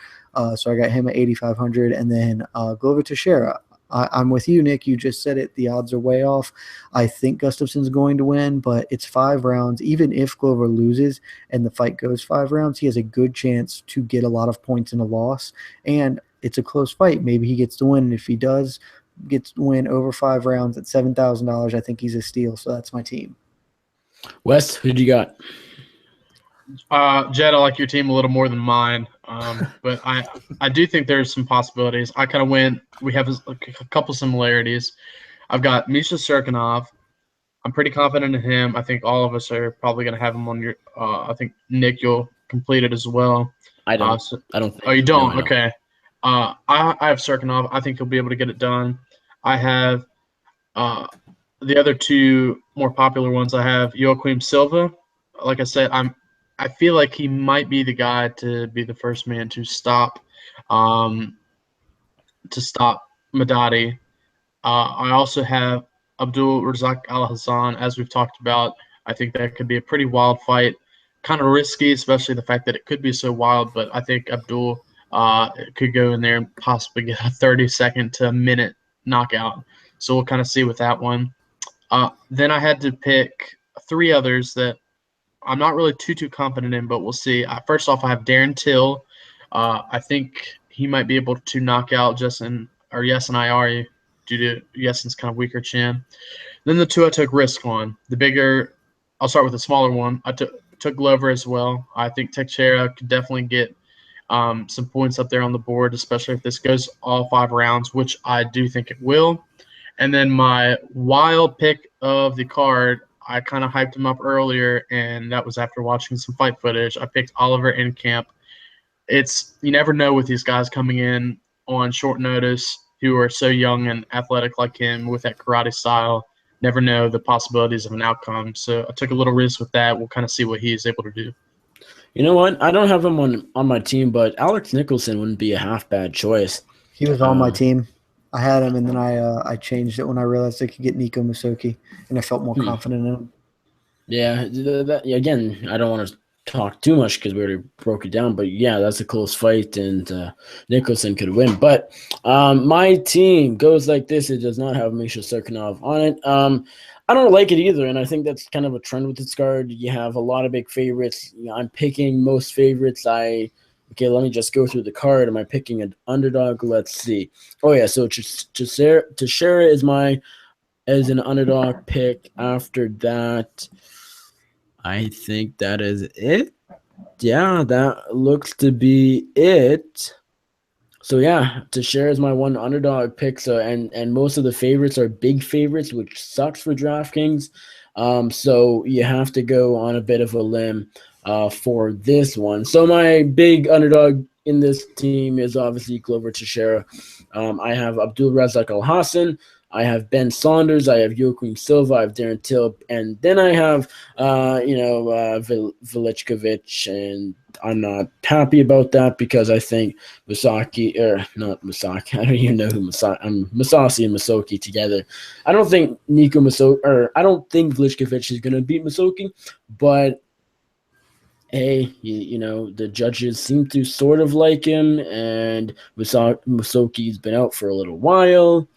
So I got him at $8,500. And then Glover Teixeira. I'm with you, Nick. You just said it. The odds are way off. I think Gustafsson's going to win, but it's 5 rounds. Even if Glover loses and the fight goes 5 rounds, he has a good chance to get a lot of points in a loss. And it's a close fight. Maybe he gets to win. And if he does get to win over 5 rounds at $7,000, I think he's a steal. So that's my team. Wes, who do you got? Jed, I like your team a little more than mine, but I do think there's some possibilities. I kind of we have a couple similarities. I've got Misha Serkinov. I'm pretty confident in him. I think all of us are probably going to have him on your I think, Nick, you'll complete it as well. I don't. I don't think. Oh, you don't? No, okay. I have Serkinov. I think he'll be able to get it done. I have the other 2 more popular ones. I have Joaquim Silva. Like I said, I feel like he might be the guy to be the first man to stop Madadi. I also have Abdul Razak Al-Hassan, as we've talked about. I think that could be a pretty wild fight. Kind of risky, especially the fact that it could be so wild, but I think Abdul could go in there and possibly get a 30-second to a minute knockout. So we'll kind of see with that one. Then I had to pick 3 others that I'm not really too confident in, but we'll see. First off, I have Darren Till. I think he might be able to knock out Yasin Ayari due to Yasin's kind of weaker chin. Then the 2 I took risk on. I'll start with the smaller one. I took Glover as well. I think Teixeira could definitely get some points up there on the board, especially if this goes all 5 rounds, which I do think it will. And then my wild pick of the card, I kind of hyped him up earlier, and that was after watching some fight footage. I picked Oliver Enkamp. You never know with these guys coming in on short notice who are so young and athletic like him with that karate style. Never know the possibilities of an outcome. So I took a little risk with that. We'll kind of see what he is able to do. You know what? I don't have him on my team, but Alex Nicholson wouldn't be a half bad choice. He was on my team. I had him, and then I changed it when I realized I could get Nico Musoki, and I felt more confident in him. Yeah, again, I don't want to talk too much because we already broke it down, but yeah, that's a close fight, and Nicholson could win. But my team goes like this. It does not have Misha Serkinov on it. I don't like it either, and I think that's kind of a trend with this card. You have a lot of big favorites. I'm picking most favorites. Okay, let me just go through the card. Am I picking an underdog? Let's see. Oh, yeah, so Teixeira is an underdog pick. After that, I think that is it. Yeah, that looks to be it. So yeah, Teixeira is my one underdog pick. So and most of the favorites are big favorites, which sucks for DraftKings. So you have to go on a bit of a limb for this one. So my big underdog in this team is obviously Glover Teixeira. I have Abdul Razak Al Hassan. I have Ben Saunders. I have Joaquim Silva. I have Darren Till, and then I have Velichkovic, and I'm not happy about that because I think Masaki, or not Masaki, I don't even know who Masaki, Masasi and Masoki together. I don't think I don't think Velichkovic is going to beat Masoki, but hey, the judges seem to sort of like him, and Masoki's been out for a little while.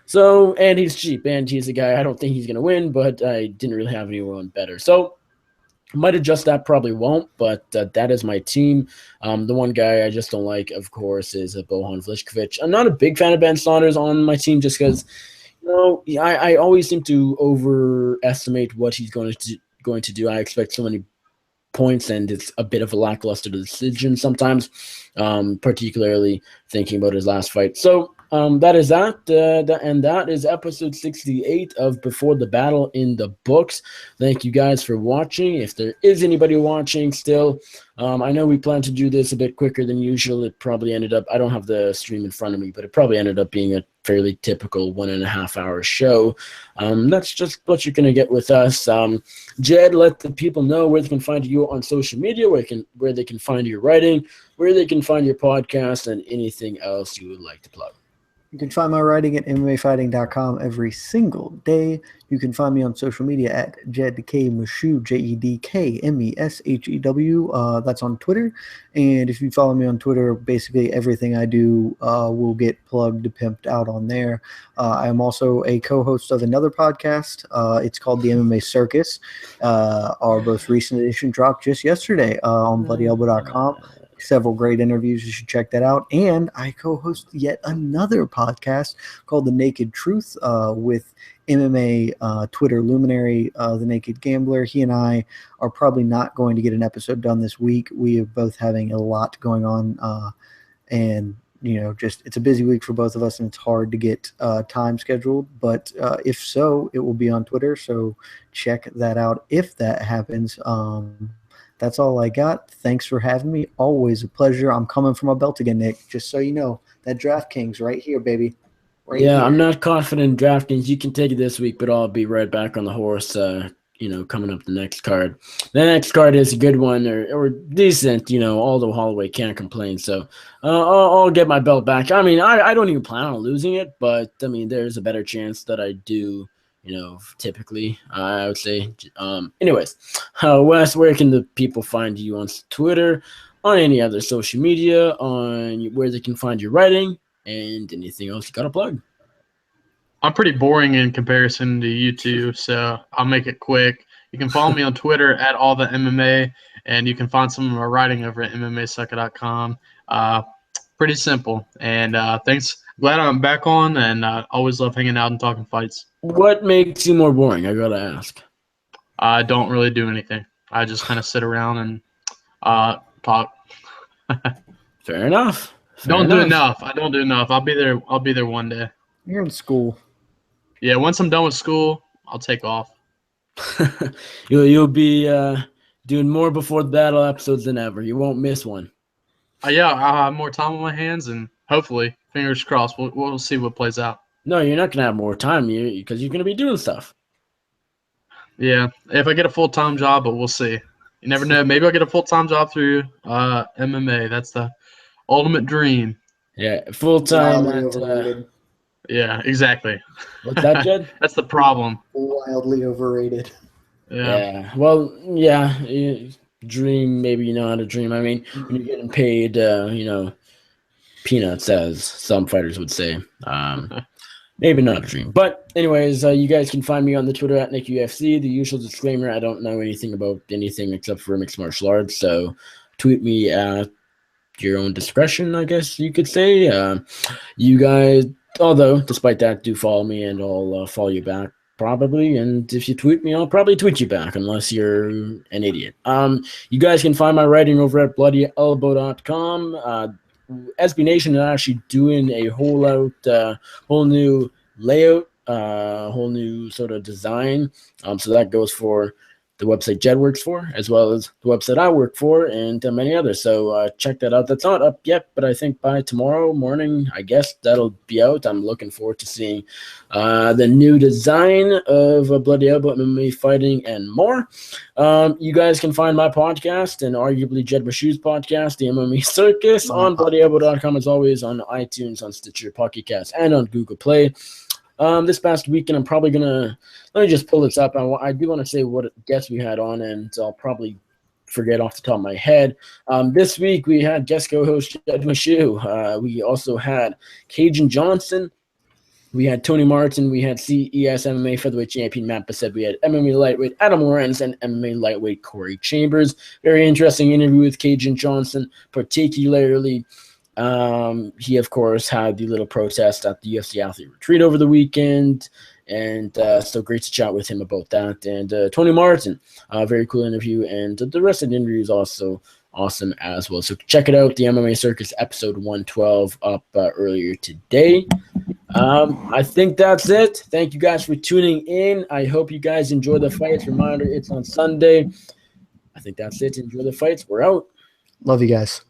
So, and he's cheap, and he's a guy I don't think he's going to win, but I didn't really have anyone better. So, might adjust that, probably won't, but that is my team. The one guy I just don't like, of course, is Bohan Vlichkovic. I'm not a big fan of Ben Saunders on my team just because, I always seem to overestimate what he's going to do. I expect so many points, and it's a bit of a lackluster decision sometimes, particularly thinking about his last fight. So, that is that, and that is episode 68 of Before the Battle in the books. Thank you guys for watching. If there is anybody watching still, I know we planned to do this a bit quicker than usual. It probably ended up, I don't have the stream in front of me, but it probably ended up being a fairly typical 1.5 hour show. That's just what you're going to get with us. Jed, let the people know where they can find you on social media, where they can find your writing, where they can find your podcast, and anything else you would like to plug. You can find my writing at MMAfighting.com every single day. You can find me on social media at Jed K Meshew, JEDKMESHEW. That's on Twitter. And if you follow me on Twitter, basically everything I do will get plugged, pimped out on there. I am also a co-host of another podcast. It's called The MMA Circus. Our most recent edition dropped just yesterday on bloodyelbow.com. Several great interviews. You should check that out. And I co-host yet another podcast called The Naked Truth with MMA Twitter luminary, The Naked Gambler. He and I are probably not going to get an episode done this week. We are both having a lot going on, and just it's a busy week for both of us, and it's hard to get time scheduled. But if so, it will be on Twitter. So check that out if that happens. That's all I got. Thanks for having me. Always a pleasure. I'm coming for my belt again, Nick. Just so you know, that DraftKings right here, baby. Right here. I'm not confident in DraftKings. You can take it this week, but I'll be right back on the horse. Coming up the next card. The next card is a good one or decent. Aldo Holloway can't complain. So I'll get my belt back. I mean, I don't even plan on losing it, but I mean, there's a better chance that I do. Typically, I would say. Anyways, Wes, where can the people find you on Twitter, on any other social media, on where they can find your writing, and anything else you got to plug? I'm pretty boring in comparison to you two, so I'll make it quick. You can follow me on Twitter at alltheMMA, and you can find some of my writing over at MMAsucker.com. Pretty simple. And thanks. Glad I'm back on, and always love hanging out and talking fights. What makes you more boring? I gotta ask. I don't really do anything. I just kind of sit around and talk. Fair enough. I don't do enough. I'll be there one day. You're in school. Yeah, once I'm done with school, I'll take off. You'll be doing more Before the Battle episodes than ever. You won't miss one. Yeah, I'll have more time on my hands, and hopefully, fingers crossed, we'll see what plays out. No, you're not gonna have more time because you're gonna be doing stuff. Yeah, if I get a full-time job, but we'll see. You never know. Maybe I'll get a full-time job through MMA. That's the ultimate dream. Yeah, full-time. Yeah, exactly. What's that, Jed? That's the problem. Wildly overrated. Yeah. Well, yeah. Dream, maybe you know how to dream. I mean, when you're getting paid, peanuts, as some fighters would say. Maybe not a dream. But anyways, you guys can find me on the Twitter at NickUFC. The usual disclaimer, I don't know anything about anything except for mixed martial arts. So tweet me at your own discretion, I guess you could say. You guys, although despite that, do follow me and I'll follow you back. Probably, and if you tweet me, I'll probably tweet you back unless you're an idiot. You guys can find my writing over at bloodyelbow.com. SB Nation is actually doing a whole new layout, whole new sort of design. So that goes for the website Jed works for, as well as the website I work for, and many others. So check that out. That's not up yet, but I think by tomorrow morning, I guess that'll be out. I'm looking forward to seeing the new design of Bloody Elbow, MMA fighting, and more. You guys can find my podcast and arguably Jed Meshew's podcast, The MMA Circus, on bloodyelbow.com, as always, on iTunes, on Stitcher, Pocket Cast, and on Google Play. This past weekend, I'm probably going to – let me just pull this up. I do want to say what guests we had on, and I'll probably forget off the top of my head. This week, we had guest co-host Jed Meshew. We also had Cajun Johnson. We had Tony Martin. We had CES MMA featherweight champion Matt Bissett. We had MMA lightweight Adam Lorenz and MMA lightweight Corey Chambers. Very interesting interview with Cajun Johnson, particularly – he, of course, had the little protest at the UFC Athlete Retreat over the weekend, and so great to chat with him about that. And Tony Martin, very cool interview, and the rest of the interview is also awesome as well. So check it out, the MMA Circus episode 112 up earlier today. I think that's it. Thank you guys for tuning in. I hope you guys enjoy the fights. Reminder, it's on Sunday. I think that's it. Enjoy the fights. We're out. Love you guys.